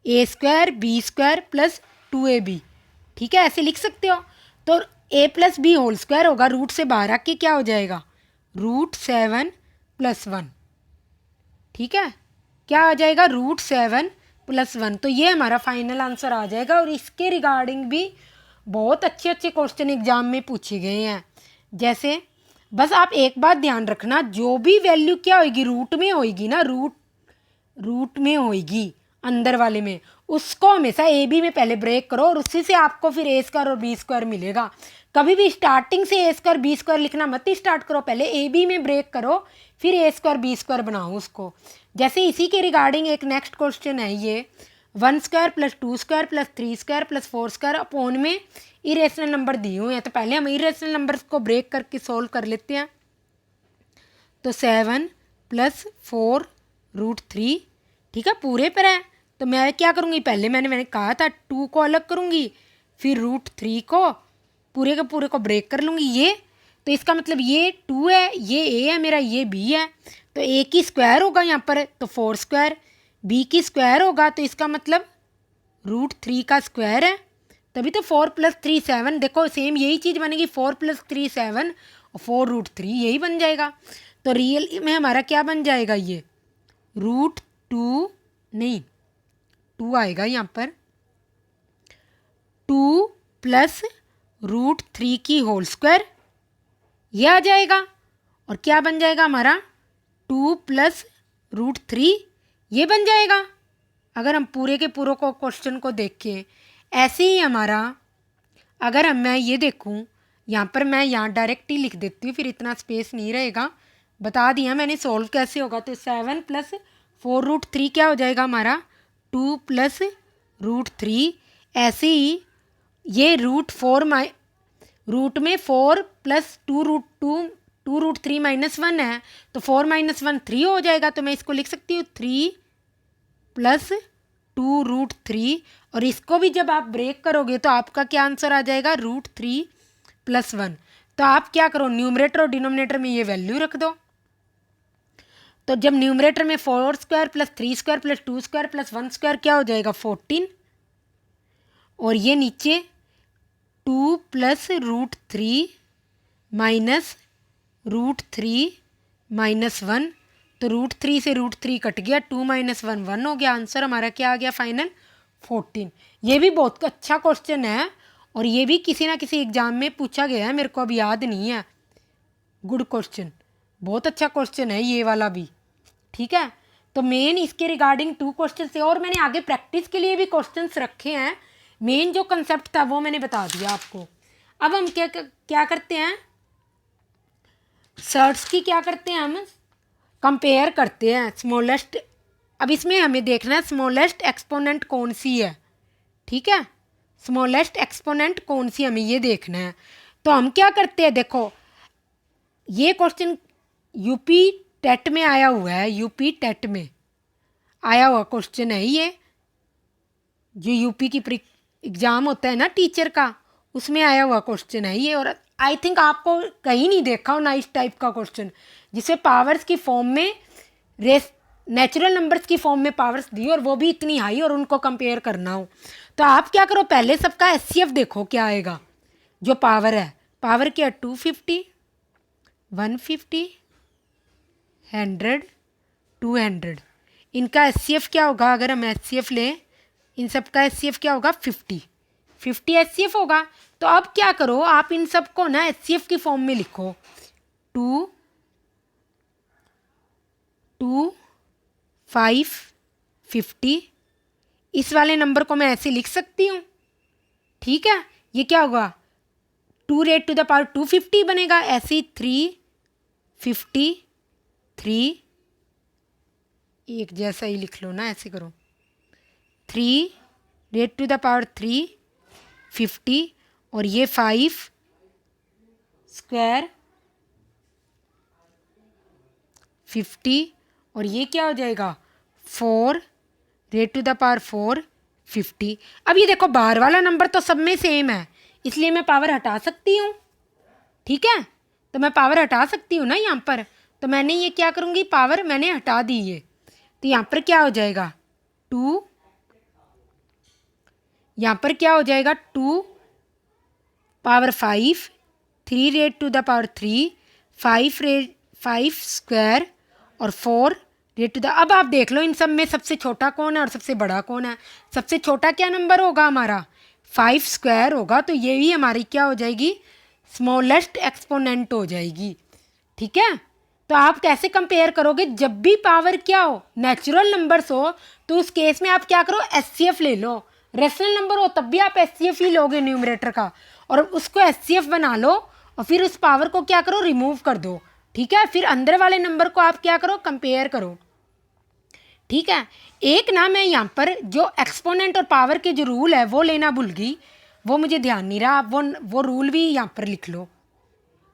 a square b square plus 2ab। ठीक है, ऐसे लिख सकते हो। तो a plus b whole square होगा, रूट से बाहर आके क्या हो जाएगा, रूट 7 प्लस 1। ठीक है, क्या आ जाएगा, रूट 7 प्लस 1। तो ये हमारा फाइनल आंसर आ जाएगा। और इसके रिगार्डिंग भी बहुत अच्छे अच्छे क्वेश्चन एग्जाम में पूछे गए हैं। जैसे बस आप एक बात ध्यान रखना, जो भी वैल्यू क्या होगी रूट में होगी ना, रूट में होगी अंदर वाले में, उसको हमेशा ए बी में पहले ब्रेक करो और उसी से आपको फिर ए स्क्वायर और बी स्क्वायर मिलेगा। कभी भी स्टार्टिंग से ए स्क्वायर बी स्क्वायर लिखना मत ही स्टार्ट करो, पहले ए बी में ब्रेक करो फिर ए स्क्वायर बी स्क्वायर बनाओ उसको। जैसे इसी के रिगार्डिंग एक नेक्स्ट क्वेश्चन है ये, 1 square plus 2 square plus 3 square plus 4 square upon में इरेशनल नंबर दिए हुए हैं। तो पहले हम इरेशनल नंबर्स को ब्रेक करके सोल्व कर लेते हैं। तो 7 प्लस 4 रूट 3, ठीक है, पूरे पर है। तो मैं क्या करूँगी, पहले मैंने कहा था 2 को अलग करूँगी, फिर रूट 3 को पूरे के पूरे को ब्रेक कर लूँगी ये। तो इसका मतलब ये 2 है, ये a है मेरा, ये b है। तो a की स्क्वायर होगा यहाँ पर तो 4 स्क्वायर, b की स्क्वायर होगा तो इसका मतलब रूट 3 का स्क्वायर है, तभी तो 4 प्लस 3 7। देखो सेम यही चीज़ बनेगी, 4 प्लस 3 7 और 4 रूट 3 यही बन जाएगा। तो रियल में हमारा क्या बन जाएगा, ये रूट 2 नहीं 2 आएगा यहाँ पर, 2 प्लस रूट 3 की होल स्क्वायर ये आ जाएगा। और क्या बन जाएगा हमारा, 2 प्लस रूट 3 ये बन जाएगा। अगर हम पूरे के पूरे को क्वेश्चन को देखें ऐसे ही हमारा, अगर मैं ये देखूं यहाँ पर, मैं यहाँ डायरेक्ट ही लिख देती हूँ फिर इतना स्पेस नहीं रहेगा, बता दिया मैंने सोल्व कैसे होगा। तो 7 प्लस 4 रूट 3 क्या हो जाएगा हमारा, 2 प्लस रूट 3। ऐसे ही ये रूट में 4 प्लस 2 रूट 3 माइनस 1 है, तो 4 माइनस 1 3 हो जाएगा। तो मैं इसको लिख सकती हूँ 3 प्लस 2 रूट 3, और इसको भी जब आप ब्रेक करोगे तो आपका क्या आंसर आ जाएगा, रूट 3 प्लस 1। तो आप क्या करो, न्यूमरेटर और डिनोमिनेटर में ये वैल्यू रख दो। तो जब न्यूमरेटर में 4 square plus 3 square plus 2 square plus 1 square क्या हो जाएगा 14, और ये नीचे 2 plus root 3 minus root 3 minus 1। तो रूट 3 से रूट 3 कट गया, 2 माइनस 1 1 हो गया। आंसर हमारा क्या आ गया फाइनल 14। ये भी बहुत अच्छा क्वेश्चन है और ये भी किसी ना किसी एग्जाम में पूछा गया है, मेरे को अभी याद नहीं है। गुड क्वेश्चन, बहुत अच्छा क्वेश्चन है ये वाला भी। ठीक है, तो मेन इसके रिगार्डिंग 2 क्वेश्चन थे, और मैंने आगे प्रैक्टिस के लिए भी क्वेश्चंस रखे हैं। मेन जो कंसेप्ट था वो मैंने बता दिया आपको। अब हम क्या करते हैं, सर्ट्स की क्या करते हैं, हम कंपेयर करते हैं स्मॉलेस्ट। अब इसमें हमें देखना है स्मॉलेस्ट एक्सपोनेंट कौन सी है। ठीक है, स्मॉलेस्ट एक्सपोनेंट कौन सी, हमें ये देखना है। तो हम क्या करते हैं, देखो ये क्वेश्चन यूपी टेट में आया हुआ है, यूपी टेट में आया हुआ क्वेश्चन है ये, जो यूपी की एग्ज़ाम होता है ना टीचर का, उसमें आया हुआ क्वेश्चन है ये। और आई थिंक आपको कहीं नहीं देखा हो ना इस टाइप का क्वेश्चन, जिसे पावर्स की फॉर्म में रेस नेचुरल नंबर्स की फॉर्म में पावर्स दी और वो भी इतनी हाई और उनको कंपेयर करना हो। तो आप क्या करो, पहले सबका एचसीएफ देखो क्या आएगा। जो पावर है, पावर क्या, 250, 150, 100, 200, इनका एचसीएफ क्या होगा। अगर हम एचसीएफ लें, इन सब का एचसीएफ क्या होगा, 50 एचसीएफ होगा। तो अब क्या करो, आप इन सब को ना एचसीएफ की फॉर्म में लिखो। 2, 2, 5, 50, इस वाले नंबर को मैं ऐसे लिख सकती हूँ, ठीक है। ये क्या होगा, 2 बनेगा। ऐसे 353, एक जैसा ही लिख लो ना, ऐसे करो, 3 और ये 5 स्क्वायर 50 और ये क्या हो जाएगा, 4 50। अब ये देखो बाहर वाला नंबर तो सब में सेम है, इसलिए मैं पावर हटा सकती हूँ, ठीक है। तो मैं पावर हटा सकती हूँ ना यहाँ पर। तो मैंने ये क्या करूँगी, पावर मैंने हटा दी है। तो यहाँ पर क्या हो जाएगा, 2, यहाँ पर क्या हो जाएगा, 2 पावर 5, 3 5 स्क्वायर और 4 अब आप देख लो इन सब में सबसे छोटा कौन है और सबसे बड़ा कौन है। सबसे छोटा क्या नंबर होगा हमारा, 5 स्क्वायर होगा। तो ये भी हमारी क्या हो जाएगी, स्मॉलेस्ट एक्सपोनेंट हो जाएगी, ठीक है। तो आप कैसे कंपेयर करोगे, जब भी पावर क्या हो, नेचुरल नंबर्स हो, तो उस केस में आप क्या करो, एचसीएफ ले लो। रेशनल नंबर हो तब भी आप एचसीएफ ही लोगे न्यूमरेटर का, और उसको एचसीएफ बना लो और फिर उस पावर को क्या करो, रिमूव कर दो, ठीक है। फिर अंदर वाले नंबर को आप क्या करो, कंपेयर करो, ठीक है। एक ना मैं यहाँ पर जो एक्सपोनेंट और पावर के जो रूल है वो लेना भूल गई, वो मुझे ध्यान नहीं रहा। आप वो रूल भी यहाँ पर लिख लो।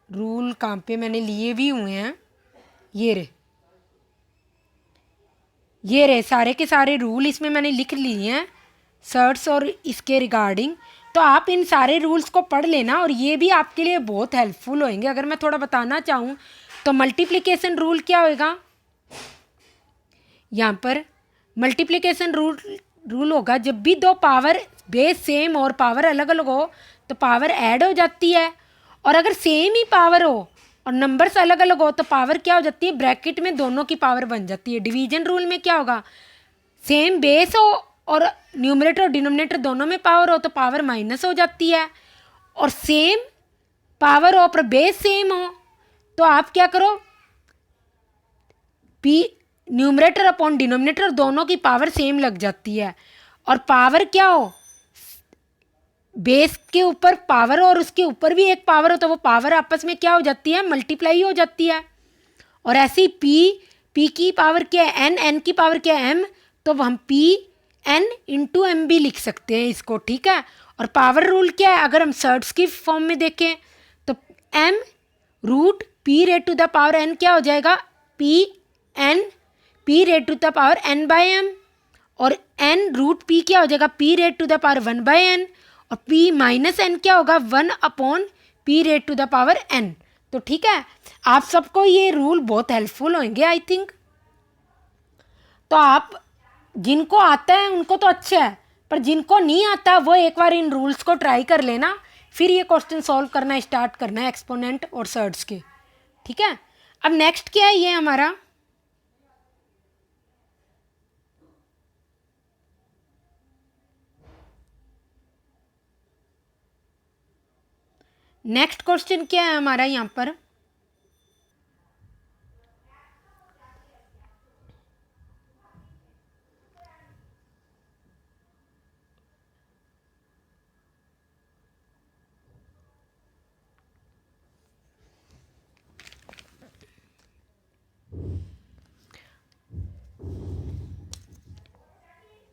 रूल कहाँ पे मैंने लिए भी हुए हैं, ये रे सारे के सारे रूल इसमें मैंने लिख लिए हैं, सर्ट्स और इसके रिगार्डिंग। तो आप इन सारे रूल्स को पढ़ लेना और ये भी आपके लिए बहुत हेल्पफुल होंगे। अगर मैं थोड़ा बताना चाहूँ तो मल्टीप्लिकेशन रूल क्या होएगा, यहाँ पर मल्टीप्लिकेशन रूल होगा, जब भी दो पावर बेस सेम और पावर अलग अलग हो तो पावर ऐड हो जाती है। और अगर सेम ही पावर हो और नंबर्स अलग अलग हो तो पावर क्या हो जाती है, ब्रैकेट में दोनों की पावर बन जाती है। डिवीजन रूल में क्या होगा, सेम बेस हो और न्यूमरेटर और डिनोमिनेटर दोनों में पावर हो तो पावर माइनस हो जाती है। और सेम पावर हो पर बेस सेम हो तो आप क्या करो, पी न्यूमरेटर अपॉन डिनोमिनेटर दोनों की पावर सेम लग जाती है। और पावर क्या हो, बेस के ऊपर पावर और उसके ऊपर भी एक पावर हो तो वो पावर आपस में क्या हो जाती है, मल्टीप्लाई हो जाती है। और ऐसी पी की पावर क्या है, एन की पावर क्या है, एम, तो हम पी एन इंटू एम भी लिख सकते हैं इसको, ठीक है। और पावर रूल क्या है, अगर हम सर्ट्स की फॉर्म में देखें तो m root p raised to the power n क्या हो जाएगा, p raised to the power n by m. और एन रूट पी क्या हो जाएगा, p raised to the power 1 by n. और पी माइनस एन क्या होगा, 1 upon p raised to the power n. तो ठीक है, आप सबको ये रूल बहुत हेल्पफुल होंगे आई थिंक। तो आप जिनको आता है उनको तो अच्छा है, पर जिनको नहीं आता वो एक बार इन रूल्स को ट्राई कर लेना, फिर ये क्वेश्चन सॉल्व करना स्टार्ट करना है एक्सपोनेंट और सर्ट्स के, ठीक है। अब नेक्स्ट क्या है ये हमारा, नेक्स्ट क्वेश्चन क्या है हमारा यहाँ पर,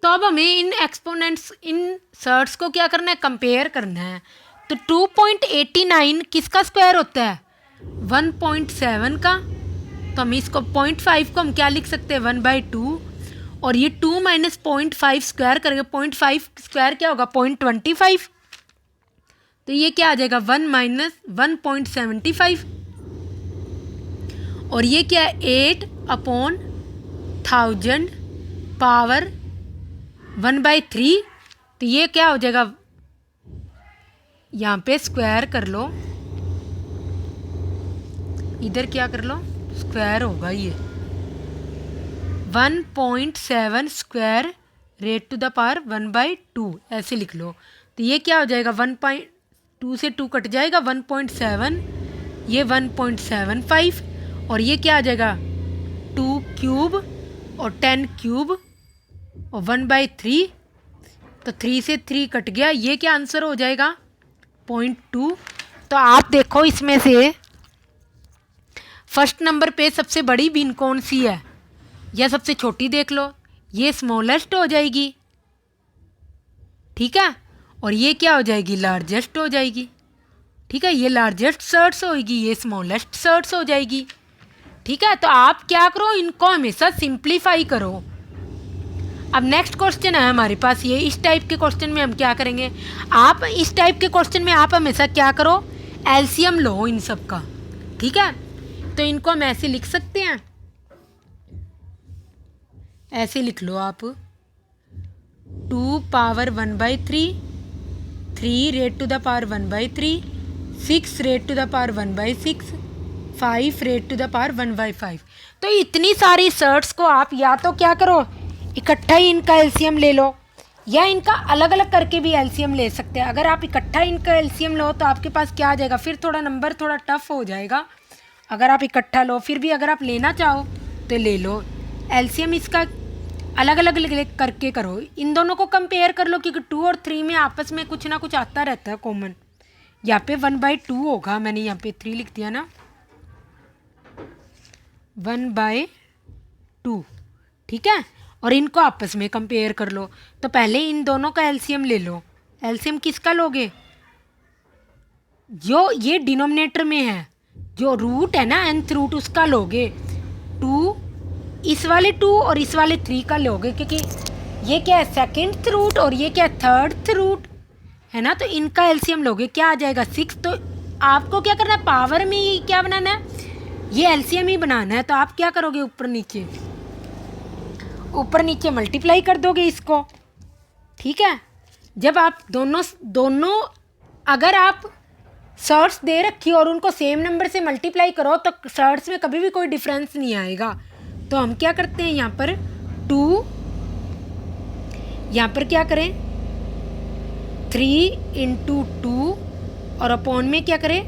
तो तो अब हमें इन एक्सपोनेंट्स, इन सर्ट्स को क्या करना है, कंपेयर करना है। तो 2.89 किसका स्क्वायर होता है, 1.7 का। तो हम इसको 0.5 को हम क्या लिख सकते हैं, 1/2। और ये 2 माइनस 0.5 स्क्वायर करेंगे, 0.5 स्क्वायर क्या होगा, 0.25। तो ये क्या आ जाएगा, 1 माइनस 1.75। और ये क्या है, 8/1000 पावर 1/3। तो ये क्या हो जाएगा, यहाँ पे स्क्वायर कर लो, इधर क्या कर लो, स्क्वायर होगा ये 1.7 square raised to the power 1/2, ऐसे लिख लो। तो ये क्या हो जाएगा, 1.2 से 2 कट जाएगा, 1.7, ये 1.75, और ये क्या आ जाएगा 2 क्यूब और 10 क्यूब और 1/3। तो 3 से 3 कट गया, ये क्या आंसर हो जाएगा, 0.2। तो आप देखो इसमें से फर्स्ट नंबर पे सबसे बड़ी भिन्न कौन सी है, या सबसे छोटी देख लो, ये स्मॉलेस्ट हो जाएगी, ठीक है। और ये क्या हो जाएगी, लार्जेस्ट हो जाएगी, ठीक है। ये लार्जेस्ट सर्ट्स होगी, ये स्मॉलेस्ट सर्ट्स हो जाएगी, ठीक है। तो आप क्या करो, इनको हमेशा सिंप्लीफाई करो। अब नेक्स्ट क्वेश्चन है हमारे पास ये, इस टाइप के क्वेश्चन में हम क्या करेंगे, आप इस टाइप के क्वेश्चन में आप हमेशा क्या करो, एलसीएम लो इन सब का, ठीक है। तो इनको हम ऐसे लिख सकते हैं, ऐसे लिख लो आप, 2 power 1/3, 3 raised to the power 1/3, 6 raised to the power 1/6, 5 raised to the power 1/5। तो इतनी सारी सर्ट्स को आप या तो क्या करो, इकट्ठा ही इनका एलसीएम ले लो, या इनका अलग अलग करके भी एलसीएम ले सकते हैं। अगर आप इकट्ठा इनका एलसीएम लो तो आपके पास क्या आ जाएगा, फिर थोड़ा नंबर थोड़ा टफ हो जाएगा। अगर आप इकट्ठा लो, फिर भी अगर आप लेना चाहो तो ले लो, एलसीएम इसका अलग अलग करके करो, इन दोनों को कंपेयर कर लो, क्योंकि 2 और 3 में आपस में कुछ ना कुछ आता रहता है कॉमन। यहाँ पे 1/2 होगा, मैंने यहाँ पे 3 लिख दिया ना, 1/2, ठीक है। और इनको आपस में कंपेयर कर लो। तो पहले इन दोनों का एलसीएम ले लो। एलसीएम किसका लोगे, जो ये डिनोमिनेटर में है, जो रूट है ना nth रूट, उसका लोगे। 2 इस वाले 2 और इस वाले 3 का लोगे, क्योंकि ये क्या है, सेकंड रूट और ये क्या है, थर्ड रूट है ना। तो इनका एलसीएम लोगे, क्या आ जाएगा, 6। तो आपको क्या करना है, पावर में ही क्या बनाना है, ये एलसीएम ही बनाना है। तो आप क्या करोगे, ऊपर नीचे मल्टीप्लाई कर दोगे इसको, ठीक है। जब आप दोनों अगर आप सर्ट्स दे रखी और उनको सेम नंबर से मल्टीप्लाई करो तो सर्ट्स में कभी भी कोई डिफरेंस नहीं आएगा। तो हम क्या करते हैं, यहाँ पर 2, यहाँ पर क्या करें, 3 × 2 और अपॉन में क्या करें,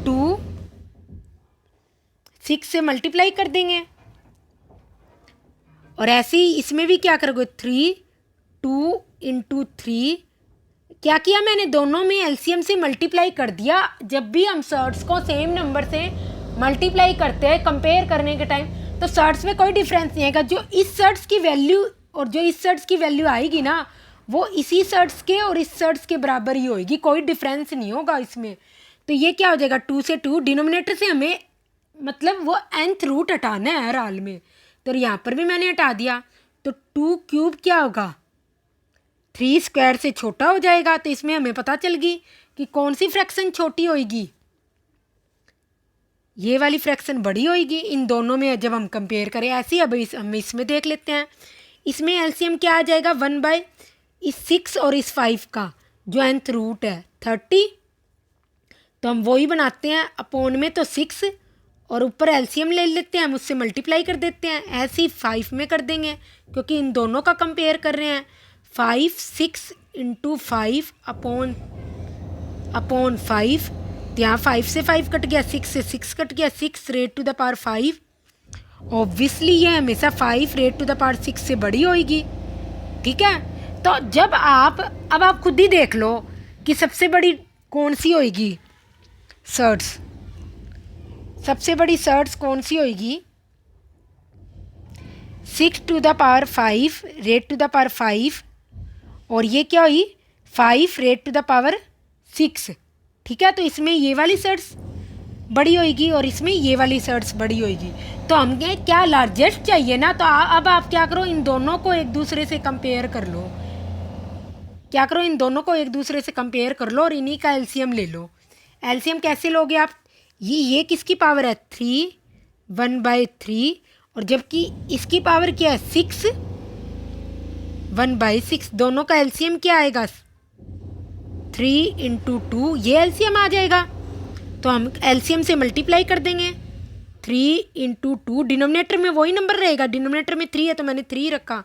2, 6 से मल्टीप्लाई कर देंगे। और ऐसे ही इसमें भी क्या करोगे, 3, 2 × 3, क्या किया मैंने, दोनों में एलसीएम से मल्टीप्लाई कर दिया। जब भी हम सर्ट्स को सेम नंबर से मल्टीप्लाई करते हैं कंपेयर करने के टाइम, तो सर्ट्स में कोई डिफरेंस नहीं आएगा। जो इस सर्ट्स की वैल्यू और जो इस सर्ट्स की वैल्यू आएगी ना, वो इसी सर्ट्स के और इस सर्ट्स के बराबर ही होगी, कोई डिफरेंस नहीं होगा इसमें। तो ये क्या हो जाएगा, 2 से 2, डिनोमिनेटर से हमें मतलब वो nth रूट हटाना है हर हाल में। तो यहाँ पर भी मैंने हटा दिया। तो 2 क्यूब क्या होगा, 3 स्क्वायर से छोटा हो जाएगा। तो इसमें हमें पता चल गई कि कौन सी फ्रैक्शन छोटी होगी, ये वाली फ्रैक्शन बड़ी होगी इन दोनों में जब हम कंपेयर करें। ऐसे ही अब हम इसमें देख लेते हैं। इसमें एलसीएम क्या आ जाएगा, 1/6 और इस 5 का जो nth रूट है 30। तो हम वही बनाते हैं, अपॉन में तो 6 और ऊपर एलसीएम ले लेते हैं, हम उससे मल्टीप्लाई कर देते हैं। ऐसे ही 5 में कर देंगे, क्योंकि इन दोनों का कंपेयर कर रहे हैं। 5, 6 × 5 अपॉन 5। तो यहाँ 5 से 5 कट गया, 6 से 6 कट गया, 6 raised to the power 5। Obviously ये हमेशा 5 रेट टू द पावर 6 से बड़ी होगी, ठीक है। तो जब अब आप खुद ही देख लो कि सबसे बड़ी कौन सी होगी सर्ट्स, सबसे बड़ी सर्ट्स कौन सी होगी, 6⁵ रेट टू द पावर 5 और ये क्या हुई 5 रेट टू द पावर 6। ठीक है, तो इसमें ये वाली सर्ट्स बड़ी होगी और इसमें ये वाली सर्ट्स बड़ी होगी। तो हमें क्या लार्जेस्ट चाहिए ना, तो अब आप क्या करो, इन दोनों को एक दूसरे से कंपेयर कर लो। क्या करो, इन दोनों को एक दूसरे से कंपेयर कर लो और इन्हीं का एलसीएम ले लो। एलसीएम कैसे लोगे आप, ये किसकी पावर है 3 1/3 और जबकि इसकी पावर क्या है 6 1/6। दोनों का एलसीएम क्या आएगा 3 × 2, ये एलसीएम आ जाएगा। तो हम एलसीएम से मल्टीप्लाई कर देंगे 3 × 2, डिनोमिनेटर में वही नंबर रहेगा, डिनोमिनेटर में 3 है तो मैंने 3 रखा।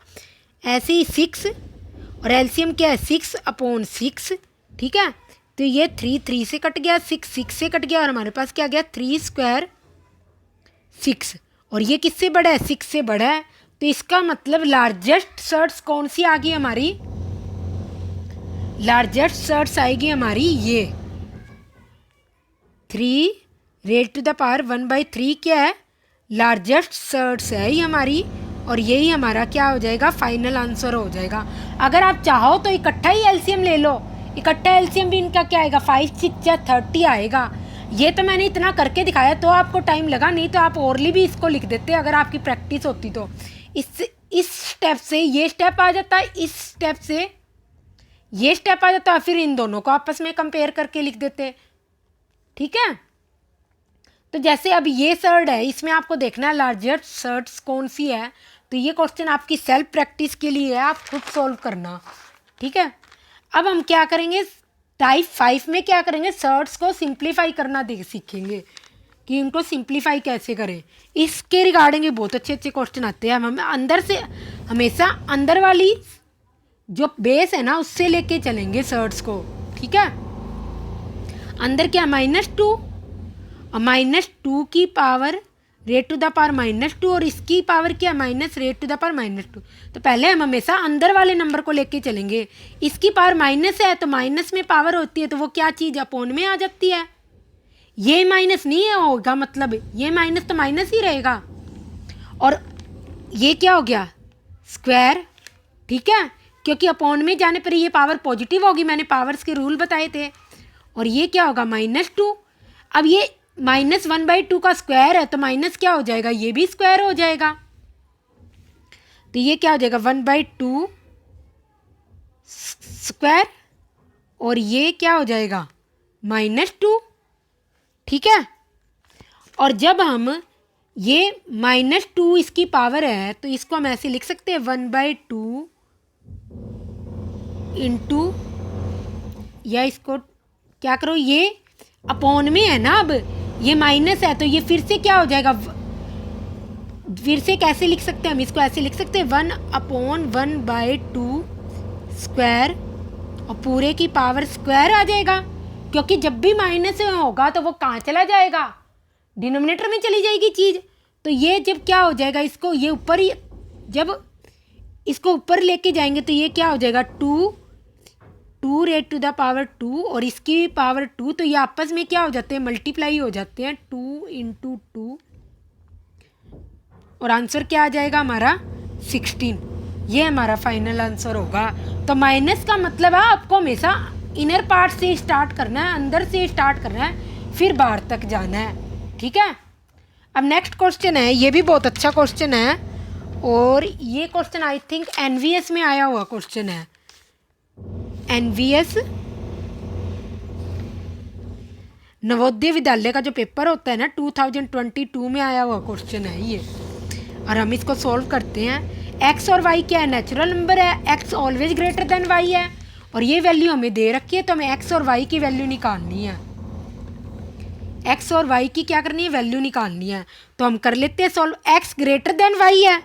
ऐसे ही 6 और एलसीएम क्या है 6/6। ठीक है, तो ये 3 से कट गया, 6 से कट गया और हमारे पास क्या गया 3² 6। और ये किससे बड़ा है 6 से बड़ा है, तो इसका मतलब लार्जेस्ट सर्ट्स कौन सी आ गई हमारी, लार्जेस्ट सर्ट्स आएगी हमारी ये 3 रेट टू द पावर 1/3 क्या है, लार्जेस्ट सर्ट्स है ये हमारी। और यही हमारा क्या हो जाएगा फाइनल आंसर हो जाएगा। अगर आप चाहो तो इकट्ठा ही एलसीएम ले लो, इकट्ठा एलसीएम भी इनका क्या आएगा 5 6 30 आएगा। ये तो मैंने इतना करके दिखाया तो आपको टाइम लगा, नहीं तो आप ओरली भी इसको लिख देते अगर आपकी प्रैक्टिस होती तो। इस स्टेप से ये स्टेप आ जाता है, इस स्टेप से ये स्टेप आ जाता है, फिर इन दोनों को आपस में कंपेयर करके लिख देते। ठीक है, तो जैसे अब ये सर्ड है, इसमें आपको देखना है लार्जेस्ट सर्ट्स कौन सी है। तो ये क्वेश्चन आपकी सेल्फ प्रैक्टिस के लिए है, आप खुद सॉल्व करना। ठीक है, अब हम क्या करेंगे टाइप 5 में क्या करेंगे, सर्ट्स को सिंप्लीफाई करना सीखेंगे कि उनको सिंप्लीफाई कैसे करें। इसके रिगार्डिंग बहुत अच्छे अच्छे क्वेश्चन आते हैं। हम अंदर से हमेशा अंदर वाली जो बेस है ना उससे लेके चलेंगे सर्ट्स को। ठीक है, अंदर क्या -2 और -2 की power raised to the power -2 और इसकी पावर क्या minus raised to the power -2। तो पहले हम हमेशा अंदर वाले नंबर को लेके चलेंगे। इसकी पावर माइनस है तो माइनस में पावर होती है तो वो क्या चीज़ अपॉन में आ जाती है। ये माइनस नहीं होगा, मतलब ये माइनस तो माइनस ही रहेगा। और ये क्या हो गया स्क्वायर। ठीक है, क्योंकि अपॉन में जाने पर ये पावर पॉजिटिव होगी, मैंने पावर्स के रूल बताए थे। और ये क्या होगा -2। अब ये -1/2 का स्क्वायर है तो माइनस क्या हो जाएगा, ये भी स्क्वायर हो जाएगा। तो ये क्या हो जाएगा 1/2 स्क्वायर और ये क्या हो जाएगा -2। ठीक है, और जब हम ये -2 इसकी पावर है तो इसको हम ऐसे लिख सकते हैं 1/2 इंटू, या इसको क्या करो ये अपॉन में है ना, अब ये माइनस है तो ये फिर से क्या हो जाएगा, फिर से कैसे लिख सकते हैं हम इसको, ऐसे लिख सकते हैं 1/1/2 स्क्वायर और पूरे की पावर स्क्वायर आ जाएगा। क्योंकि जब भी माइनस होगा तो वो कहाँ चला जाएगा, डिनोमिनेटर में चली जाएगी चीज़। तो ये जब क्या हो जाएगा, इसको ये ऊपर ही जब इसको ऊपर लेके जाएंगे तो ये क्या हो जाएगा 2 रेट टू द पावर 2 और इसकी पावर 2, तो ये आपस में क्या हो जाते हैं मल्टीप्लाई हो जाते हैं 2 × 2 और आंसर क्या आ जाएगा हमारा 16। ये हमारा फाइनल आंसर होगा। तो माइनस का मतलब है आपको हमेशा इनर पार्ट से स्टार्ट करना है, अंदर से स्टार्ट करना है, फिर बाहर तक जाना है। ठीक है, अब नेक्स्ट क्वेश्चन है, ये भी बहुत अच्छा क्वेश्चन है और ये क्वेश्चन आई थिंक एनवीएस में आया हुआ क्वेश्चन है। एनवीएस नवोदय विद्यालय का जो पेपर होता है ना 2022 में आया हुआ क्वेश्चन है ये, और हम इसको सॉल्व करते हैं। एक्स और वाई क्या है, नेचुरल नंबर है, x always greater than y है और ये वैल्यू हमें दे रखी है तो हमें एक्स और वाई की वैल्यू निकालनी है। एक्स और वाई की क्या करनी है, वैल्यू निकालनी है। तो हम कर लेते हैं solve, x greater than y है।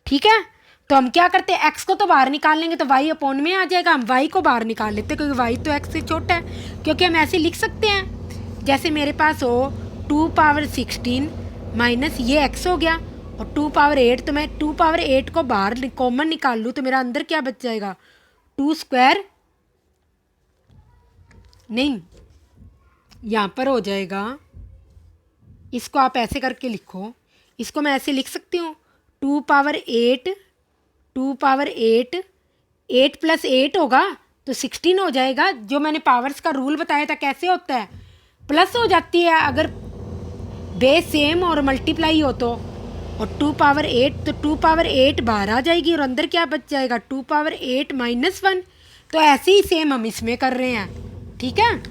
ठीक है, तो हम क्या करते हैं एक्स को तो बाहर निकाल लेंगे तो वाई अपॉन में आ जाएगा, हम वाई को बाहर निकाल लेते हैं क्योंकि वाई तो एक्स से छोटा है। क्योंकि हम ऐसे लिख सकते हैं जैसे मेरे पास हो 2 पावर 16 माइनस ये एक्स हो गया और 2 पावर 8, तो मैं 2 पावर 8 को बाहर कॉमन निकाल लूँ तो मेरा अंदर क्या बच जाएगा 2 स्क्वायर, नहीं यहाँ पर हो जाएगा, इसको आप ऐसे करके लिखो, इसको मैं ऐसे लिख सकती हूँ 2 पावर 8, 2 पावर 8, 8 + 8 होगा तो 16 हो जाएगा। जो मैंने पावर्स का रूल बताया था कैसे होता है, प्लस हो जाती है अगर बेस सेम और मल्टीप्लाई हो तो। और 2 पावर 8 तो 2 पावर 8 बाहर आ जाएगी और अंदर क्या बच जाएगा 2 पावर 8 -1। तो ऐसे ही सेम हम इसमें कर रहे हैं, ठीक है।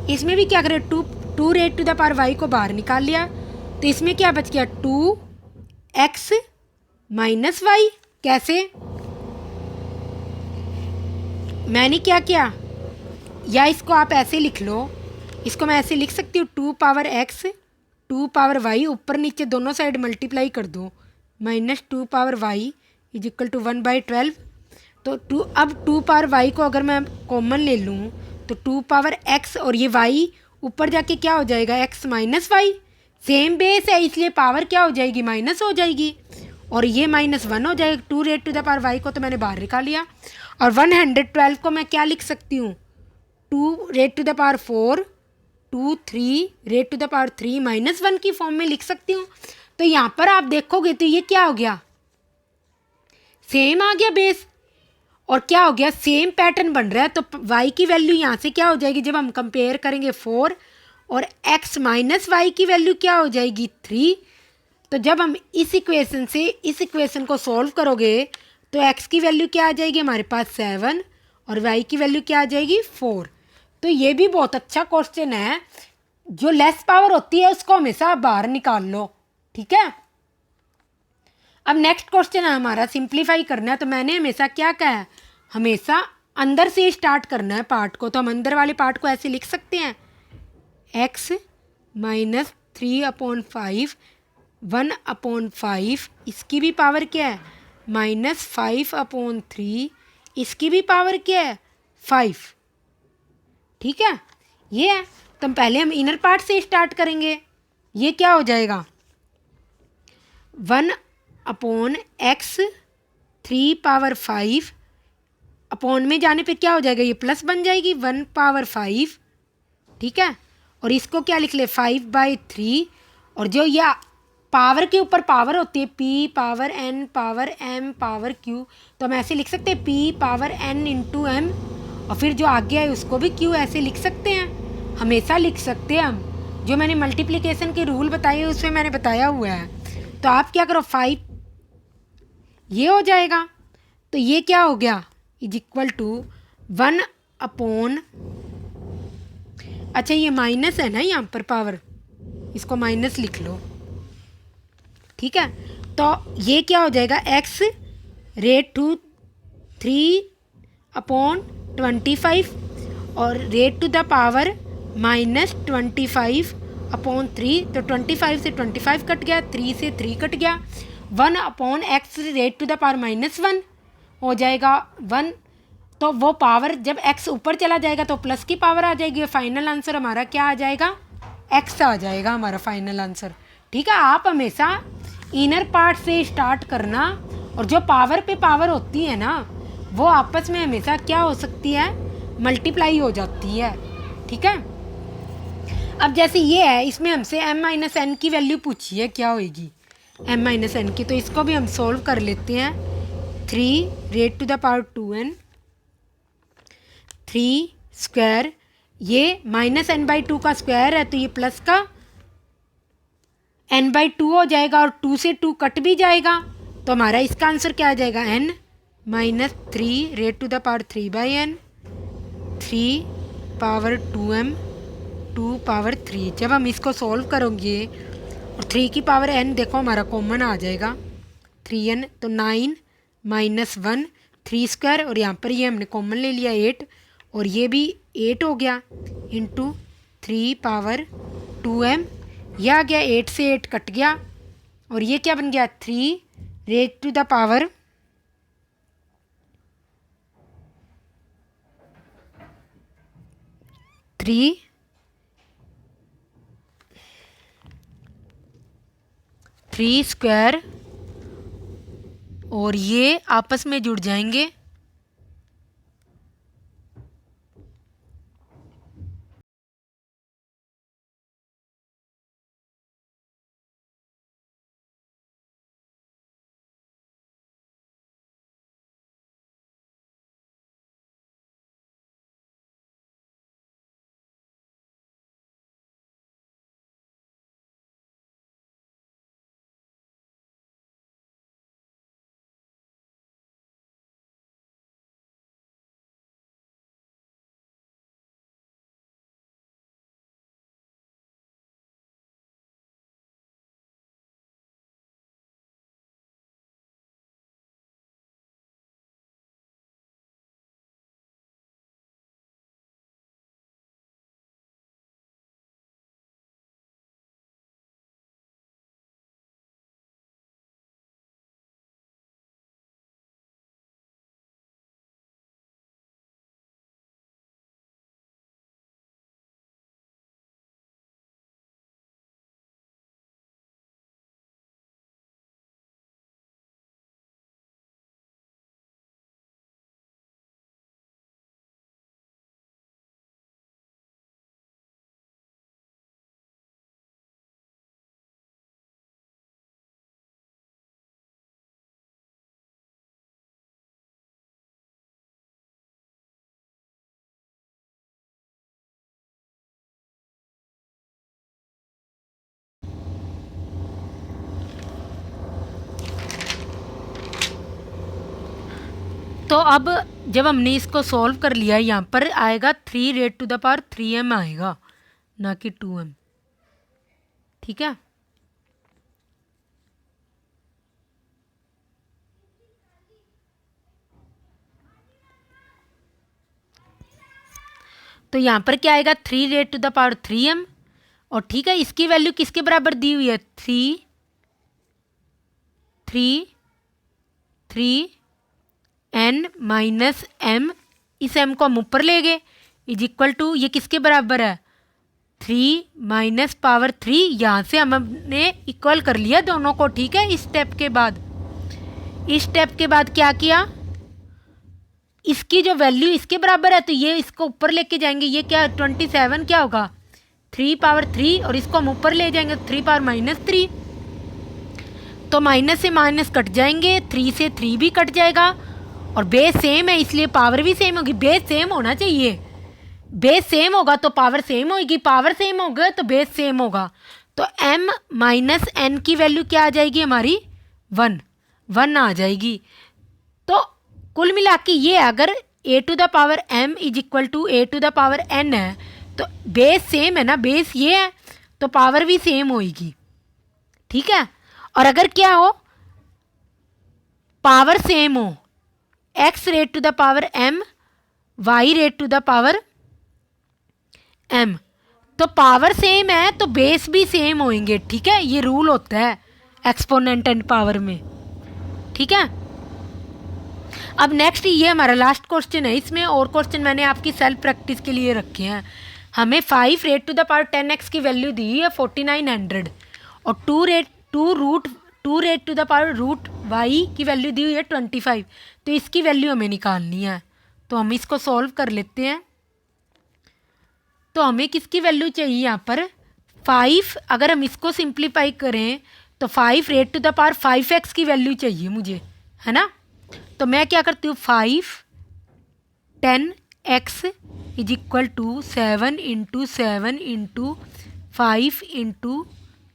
इसमें भी क्या करें, 2 टू द पावर y को बाहर निकाल लिया तो इसमें क्या बच गया 2x - y। कैसे, मैंने क्या किया, या इसको आप ऐसे लिख लो, इसको मैं ऐसे लिख सकती हूँ 2 पावर x 2 पावर y, ऊपर नीचे दोनों साइड मल्टीप्लाई कर दो, -2 पावर y = 1/12। तो अब 2 पावर y को अगर मैं कॉमन ले लूँ तो 2 पावर x और ये y ऊपर जाके क्या हो जाएगा x - y। सेम बेस है इसलिए पावर क्या हो जाएगी माइनस हो जाएगी और ये -1 हो जाएगा। 2 को तो मैंने बाहर निकाल लिया और 112 को मैं क्या लिख सकती हूँ 2 3 -1 की फॉर्म में लिख सकती हूँ। तो यहाँ पर आप देखोगे तो ये क्या हो गया, सेम आ गया बेस और क्या हो गया सेम पैटर्न बन रहा है। तो y की वैल्यू यहाँ से क्या हो जाएगी, जब हम कंपेयर करेंगे 4 और x - y की वैल्यू क्या हो जाएगी 3। तो जब हम इस इक्वेशन से इस इक्वेशन को सॉल्व करोगे तो x की वैल्यू क्या आ जाएगी हमारे पास 7 और y की वैल्यू क्या आ जाएगी 4। तो ये भी बहुत अच्छा क्वेश्चन है। जो लेस पावर होती है उसको हमेशा बाहर निकाल लो, ठीक है। अब नेक्स्ट क्वेश्चन है हमारा सिंप्लीफाई करना है। तो मैंने हमेशा क्या कहा है, हमेशा अंदर से स्टार्ट करना है पार्ट को। तो हम अंदर वाले पार्ट को ऐसे लिख सकते हैं x - 3/5 1/5, इसकी भी पावर क्या है -5/3, इसकी भी पावर क्या है 5, ठीक है। ये है तो पहले हम इनर पार्ट से स्टार्ट करेंगे। ये क्या हो जाएगा 1/x 3/5, अपॉन में जाने पे क्या हो जाएगा, ये प्लस बन जाएगी 1/5, ठीक है। और इसको क्या लिख ले 5/3। और जो ये पावर के ऊपर पावर होती है p power n power m power q, तो हम ऐसे लिख सकते हैं p पावर n × m और फिर जो आगे है उसको भी q ऐसे लिख सकते हैं, हमेशा लिख सकते हैं हम। जो मैंने मल्टीप्लिकेशन के रूल बताए उसमें मैंने बताया हुआ है। तो आप क्या करो 5 ये हो जाएगा, तो ये क्या हो गया = 1/, अच्छा ये माइनस है ना यहाँ पर पावर, इसको माइनस लिख लो, ठीक है। तो ये क्या हो जाएगा x ⁻³ 3/25 और ⁻⁻⁻ -25/3। तो 25 से 25 कट गया, 3 से 3 कट गया, 1/x ⁻⁻1 हो जाएगा 1। तो वो पावर जब x ऊपर चला जाएगा तो प्लस की पावर आ जाएगी। फाइनल आंसर हमारा क्या आ जाएगा x आ जाएगा हमारा फाइनल आंसर, ठीक है। आप हमेशा इनर पार्ट से स्टार्ट करना और जो पावर पे पावर होती है ना वो आपस में हमेशा क्या हो सकती है मल्टीप्लाई हो जाती है, ठीक है। अब जैसे ये है इसमें हमसे m - n की वैल्यू पूछी है क्या होगी m - n की, तो इसको भी हम सोल्व कर लेते हैं। 3 3 स्क्वायर, ये -n/2 का स्क्वायर है तो ये प्लस का n/2 हो जाएगा और 2 से 2 कट भी जाएगा। तो हमारा इसका आंसर क्या आ जाएगा n - 3 ⁻³ 3/2m 2/3। जब हम इसको सॉल्व करेंगे और 3 की पावर n देखो हमारा कॉमन आ जाएगा 3n, तो 9 - 1 3 स्क्वायर और यहाँ पर ये हमने कॉमन ले लिया 8 और ये भी 8 हो गया × 3/2m। यह आ गया 8 से 8 कट गया और ये क्या बन गया 3 स्क्वायर और ये आपस में जुड़ जाएंगे तो अब जब हमने इसको सॉल्व कर लिया, यहाँ पर आएगा 3 आएगा, ना कि 2m। ठीक है, तो यहाँ पर क्या आएगा 3m। और ठीक है, इसकी वैल्यू किसके बराबर दी हुई है, 3n माइनस m। इस m को हम ऊपर ले गए, इज इक्वल टू, ये किसके बराबर है, 3 माइनस पावर 3। यहाँ से हमने इक्वल कर लिया दोनों को। ठीक है, इस स्टेप के बाद क्या किया, इसकी जो वैल्यू इसके बराबर है तो ये इसको ऊपर लेके जाएंगे। ये क्या 27 क्या होगा, 3 पावर 3, और इसको हम ऊपर ले जाएंगे 3 पावर माइनस 3। तो माइनस से माइनस कट जाएंगे, 3 से 3 भी कट जाएगा, और बेस सेम है इसलिए पावर भी सेम होगी। बेस सेम होना चाहिए, बेस सेम होगा तो पावर सेम होगी, पावर सेम होगा तो बेस सेम होगा। तो m माइनस n की वैल्यू क्या आ जाएगी हमारी, 1 आ जाएगी। तो कुल मिला के ये अगर a to the power m is equal to a to the power n है तो बेस सेम है ना, बेस ये है तो पावर भी सेम होगी। ठीक है, और अगर क्या हो, पावर सेम हो, x raised to the power m, y raised to the power m, तो पावर सेम है तो बेस भी सेम होंगे। ठीक है, ये रूल होता है एक्सपोनेंट एंड पावर में। ठीक है, अब नेक्स्ट ये हमारा लास्ट क्वेश्चन है। इसमें और क्वेश्चन मैंने आपकी सेल्फ प्रैक्टिस के लिए रखे हैं। हमें 5 raised to the power 10x की वैल्यू दी है 4900, और 2 raised to the power root y की वैल्यू दी हुई है 25। तो इसकी वैल्यू हमें निकालनी है, तो हम इसको सॉल्व कर लेते हैं। तो हमें किसकी वैल्यू चाहिए यहाँ पर 5। अगर हम इसको सिंप्लीफाई करें तो 5 raised to the power 5x की वैल्यू चाहिए मुझे, है ना। तो मैं क्या करती हूँ, 5 10x is equal to 7 into 7 into 5 into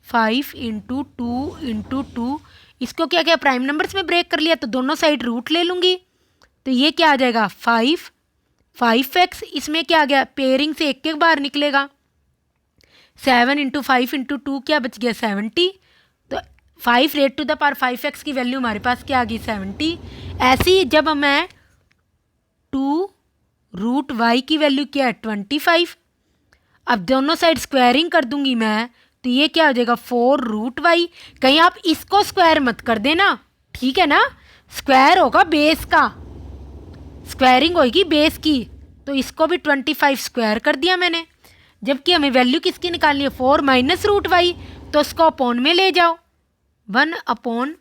5 into 2 into 2। इसको क्या क्या प्राइम नंबर्स में ब्रेक कर लिया तो दोनों साइड रूट ले लूँगी। तो ये क्या आ जाएगा 5x। इसमें क्या आ गया, पेयरिंग से एक बार निकलेगा। 7 इंटू 5 इंटू 2 क्या बच गया 70। तो 5 raised to the power 5x की वैल्यू हमारे पास क्या आ गई 70। ऐसे ही जब मैं 2 रूट y की वैल्यू क्या है 25, अब दोनों साइड स्क्वायरिंग कर दूंगी मैं, तो ये क्या हो जाएगा 4 रूट y। कहीं आप इसको स्क्वायर मत कर देना, ठीक है ना, स्क्वायर होगा बेस का, स्क्वायरिंग होगी बेस की। तो इसको भी 25 स्क्वायर कर दिया मैंने। जबकि हमें वैल्यू किसकी निकालनी है 4 माइनस रूट y, तो उसको अपॉन में ले जाओ 1 अपॉन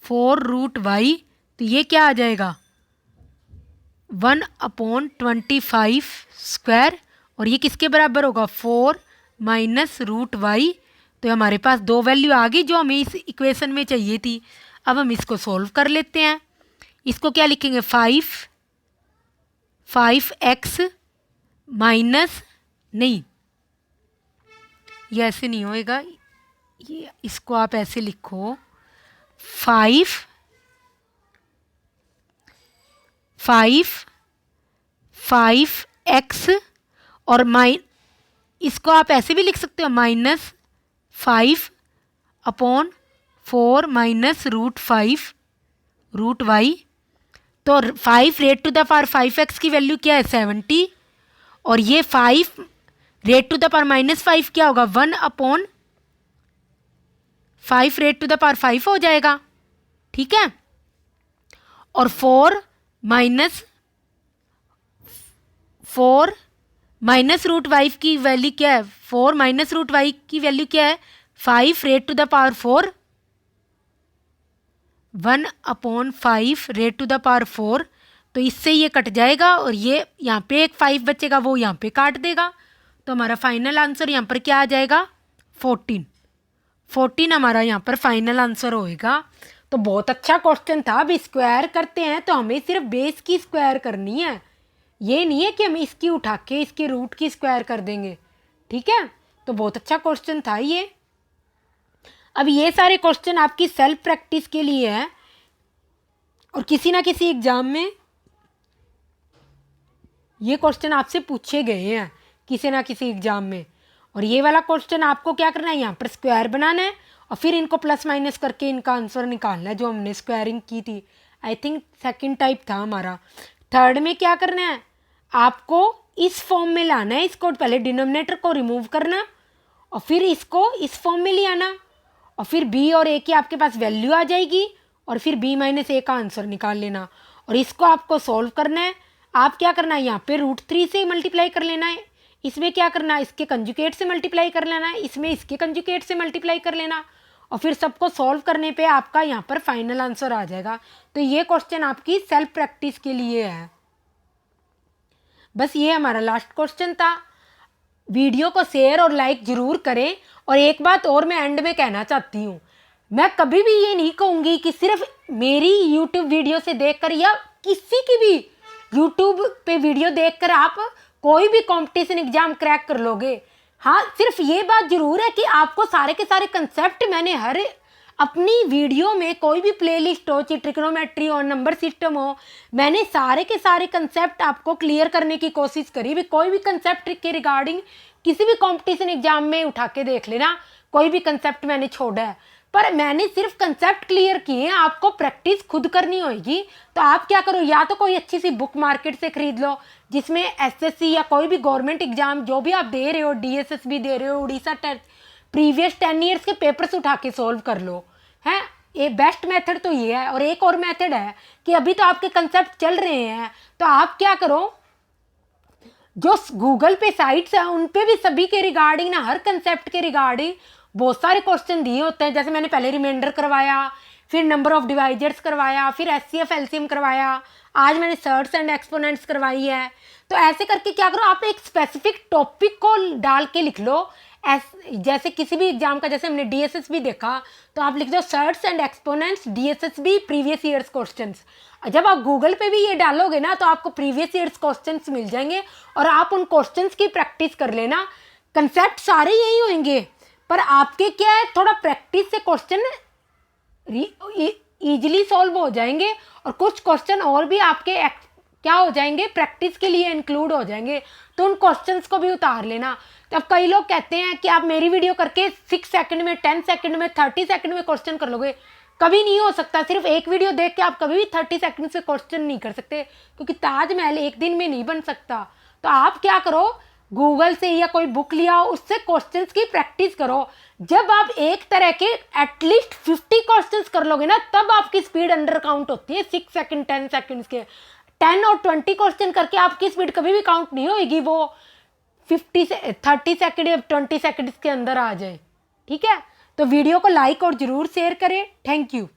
4 रूट y। तो ये क्या आ जाएगा 1 अपॉन 25 स्क्वायर, और ये किसके बराबर होगा 4 माइनस रूट y। तो हमारे पास दो वैल्यू आ गई जो हमें इस इक्वेशन में चाहिए थी। अब हम इसको सॉल्व कर लेते हैं। इसको क्या लिखेंगे 5x माइनस, नहीं ये ऐसे नहीं होएगा, ये इसको आप ऐसे लिखो 5x और इसको आप ऐसे भी लिख सकते हो -5 upon 4 minus root 5 root y। तो 5 raised to the power 5x की वैल्यू क्या है 70, और ये 5 रेट टू द पावर -5 क्या होगा 1 upon 5 raised to the power 5 हो जाएगा। ठीक है, और 4 माइनस रूट y की वैल्यू क्या है 4 माइनस रूट y की वैल्यू क्या है 5 raised to the power 4, 1 upon 5 raised to the power 4। तो इससे ये कट जाएगा और ये यहाँ पे एक 5 बचेगा, वो यहाँ पे काट देगा। तो हमारा फाइनल आंसर यहाँ पर क्या आ जाएगा 14 हमारा यहाँ पर फाइनल आंसर होएगा। तो बहुत अच्छा क्वेश्चन था। अब स्क्वायर करते हैं तो हमें सिर्फ बेस की स्क्वायर करनी है, ये नहीं है कि हम इसकी उठा के इसके रूट की स्क्वायर कर देंगे। ठीक है, तो बहुत अच्छा क्वेश्चन था ये। अब ये सारे क्वेश्चन आपकी सेल्फ प्रैक्टिस के लिए है, और किसी ना किसी एग्जाम में ये क्वेश्चन आपसे पूछे गए हैं किसी ना किसी एग्जाम में। और ये वाला क्वेश्चन आपको क्या करना है, यहाँ पर स्क्वायर बनाना है और फिर इनको प्लस माइनस करके इनका आंसर निकालना है, जो हमने स्क्वायरिंग की थी। आई थिंक सेकंड टाइप था हमारा। थर्ड में क्या करना है, आपको इस फॉर्म में लाना है, इसको पहले डिनोमिनेटर को रिमूव करना और फिर इसको इस फॉर्म में ले आना और फिर बी और ए की आपके पास वैल्यू आ जाएगी और फिर बी माइनस ए का आंसर निकाल लेना। और इसको आपको सॉल्व करना है। आप क्या करना है, यहाँ पे √3 से मल्टीप्लाई कर लेना है, इसमें क्या करना है, इसके कंजुगेट से मल्टीप्लाई कर लेना है, इसमें इसके कंजुगेट से मल्टीप्लाई कर लेना और फिर सबको सॉल्व करने पे आपका यहाँ पर फाइनल आंसर आ जाएगा। तो ये क्वेश्चन आपकी सेल्फ प्रैक्टिस के लिए है। बस ये हमारा लास्ट क्वेश्चन था। वीडियो को शेयर और लाइक जरूर करें। और एक बात और मैं एंड में कहना चाहती हूँ, मैं कभी भी ये नहीं कहूँगी कि सिर्फ मेरी यूट्यूब वीडियो से देखकर या किसी की भी यूट्यूब पे वीडियो देखकर आप कोई भी कंपटीशन एग्जाम क्रैक कर लोगे। हाँ, सिर्फ ये बात जरूर है कि आपको सारे के सारे कंसेप्ट मैंने हर अपनी वीडियो में, कोई भी प्लेलिस्ट हो, चाहे ट्रिग्नोमेट्री हो, नंबर सिस्टम हो, मैंने सारे के सारे कंसेप्ट आपको क्लियर करने की कोशिश करी। भी कोई भी कंसेप्ट के रिगार्डिंग किसी भी कंपटीशन एग्जाम में उठा के देख लेना, कोई भी कंसेप्ट मैंने छोड़ा है, पर मैंने सिर्फ कंसेप्ट क्लियर किए हैं। आपको प्रैक्टिस खुद करनी होगी। तो आप क्या करो, या तो कोई अच्छी सी बुक मार्केट से खरीद लो जिसमें एसएससी या कोई भी गवर्नमेंट एग्जाम जो भी आप दे रहे हो, डीएसएस भी दे रहे हो, उड़ीसा टेट, प्रीवियस 10 ईयर्स के पेपर्स उठा के सोल्व कर लो। है ये बेस्ट मेथड तो ये है। और एक और मेथड है कि अभी तो आपके कंसेप्ट चल रहे हैं, तो आप क्या करो, जो गूगल पे साइट्स हैं उन पे भी सभी के रिगार्डिंग ना, हर कंसेप्ट के रिगार्डिंग बहुत सारे क्वेश्चन दिए होते हैं। जैसे मैंने पहले रिमाइंडर करवाया, फिर नंबर ऑफ डिवाइजर्स करवाया, फिर एचसीएफ एलसीएम करवाया, आज मैंने सर्ट्स एंड एक्सपोनेंट्स करवाई है। तो ऐसे करके क्या करो, आप एक स्पेसिफिक टॉपिक को डाल के लिख लो। जैसे किसी भी एग्जाम का, जैसे हमने डीएसएस भी देखा, तो आप लिख दो सर्ट्स एंड एक्सपोनेंट्स डीएसएस भी प्रीवियस ईयर्स क्वेश्चंस। जब आप गूगल पे भी ये डालोगे ना, तो आपको प्रीवियस ईयर्स क्वेश्चंस मिल जाएंगे और आप उन क्वेश्चंस की प्रैक्टिस कर लेना। कंसेप्ट सारे यही होंगे, पर आपके क्या है, थोड़ा प्रैक्टिस से क्वेश्चन इजीली सॉल्व हो जाएंगे और कुछ क्वेश्चन और भी आपके क्या हो जाएंगे, प्रैक्टिस के लिए इंक्लूड हो जाएंगे। तो उन क्वेश्चंस को भी उतार लेना। तो अब कई लोग कहते हैं कि आप मेरी वीडियो करके 6 सेकंड में, 10 सेकंड में, 30 सेकंड में क्वेश्चन कर लोगे। कभी नहीं हो सकता। सिर्फ एक वीडियो देख के आप कभी भी 30 सेकंड से क्वेश्चन नहीं कर सकते, क्योंकि ताजमहल एक दिन में नहीं बन सकता। तो आप क्या करो, गूगल से या कोई बुक लिया हो, उससे क्वेश्चंस की प्रैक्टिस करो। जब आप एक तरह के एटलीस्ट 50 क्वेश्चंस कर लोगे ना, तब आपकी स्पीड अंडर काउंट होती है 6 सेकंड 10 सेकंड्स के। 10 और 20 क्वेश्चन करके आपकी स्पीड कभी भी काउंट नहीं होगी, वो 30 सेकंड या 20 सेकंड्स के अंदर आ जाए। ठीक है, तो वीडियो को लाइक और जरूर शेयर करें। Thank you.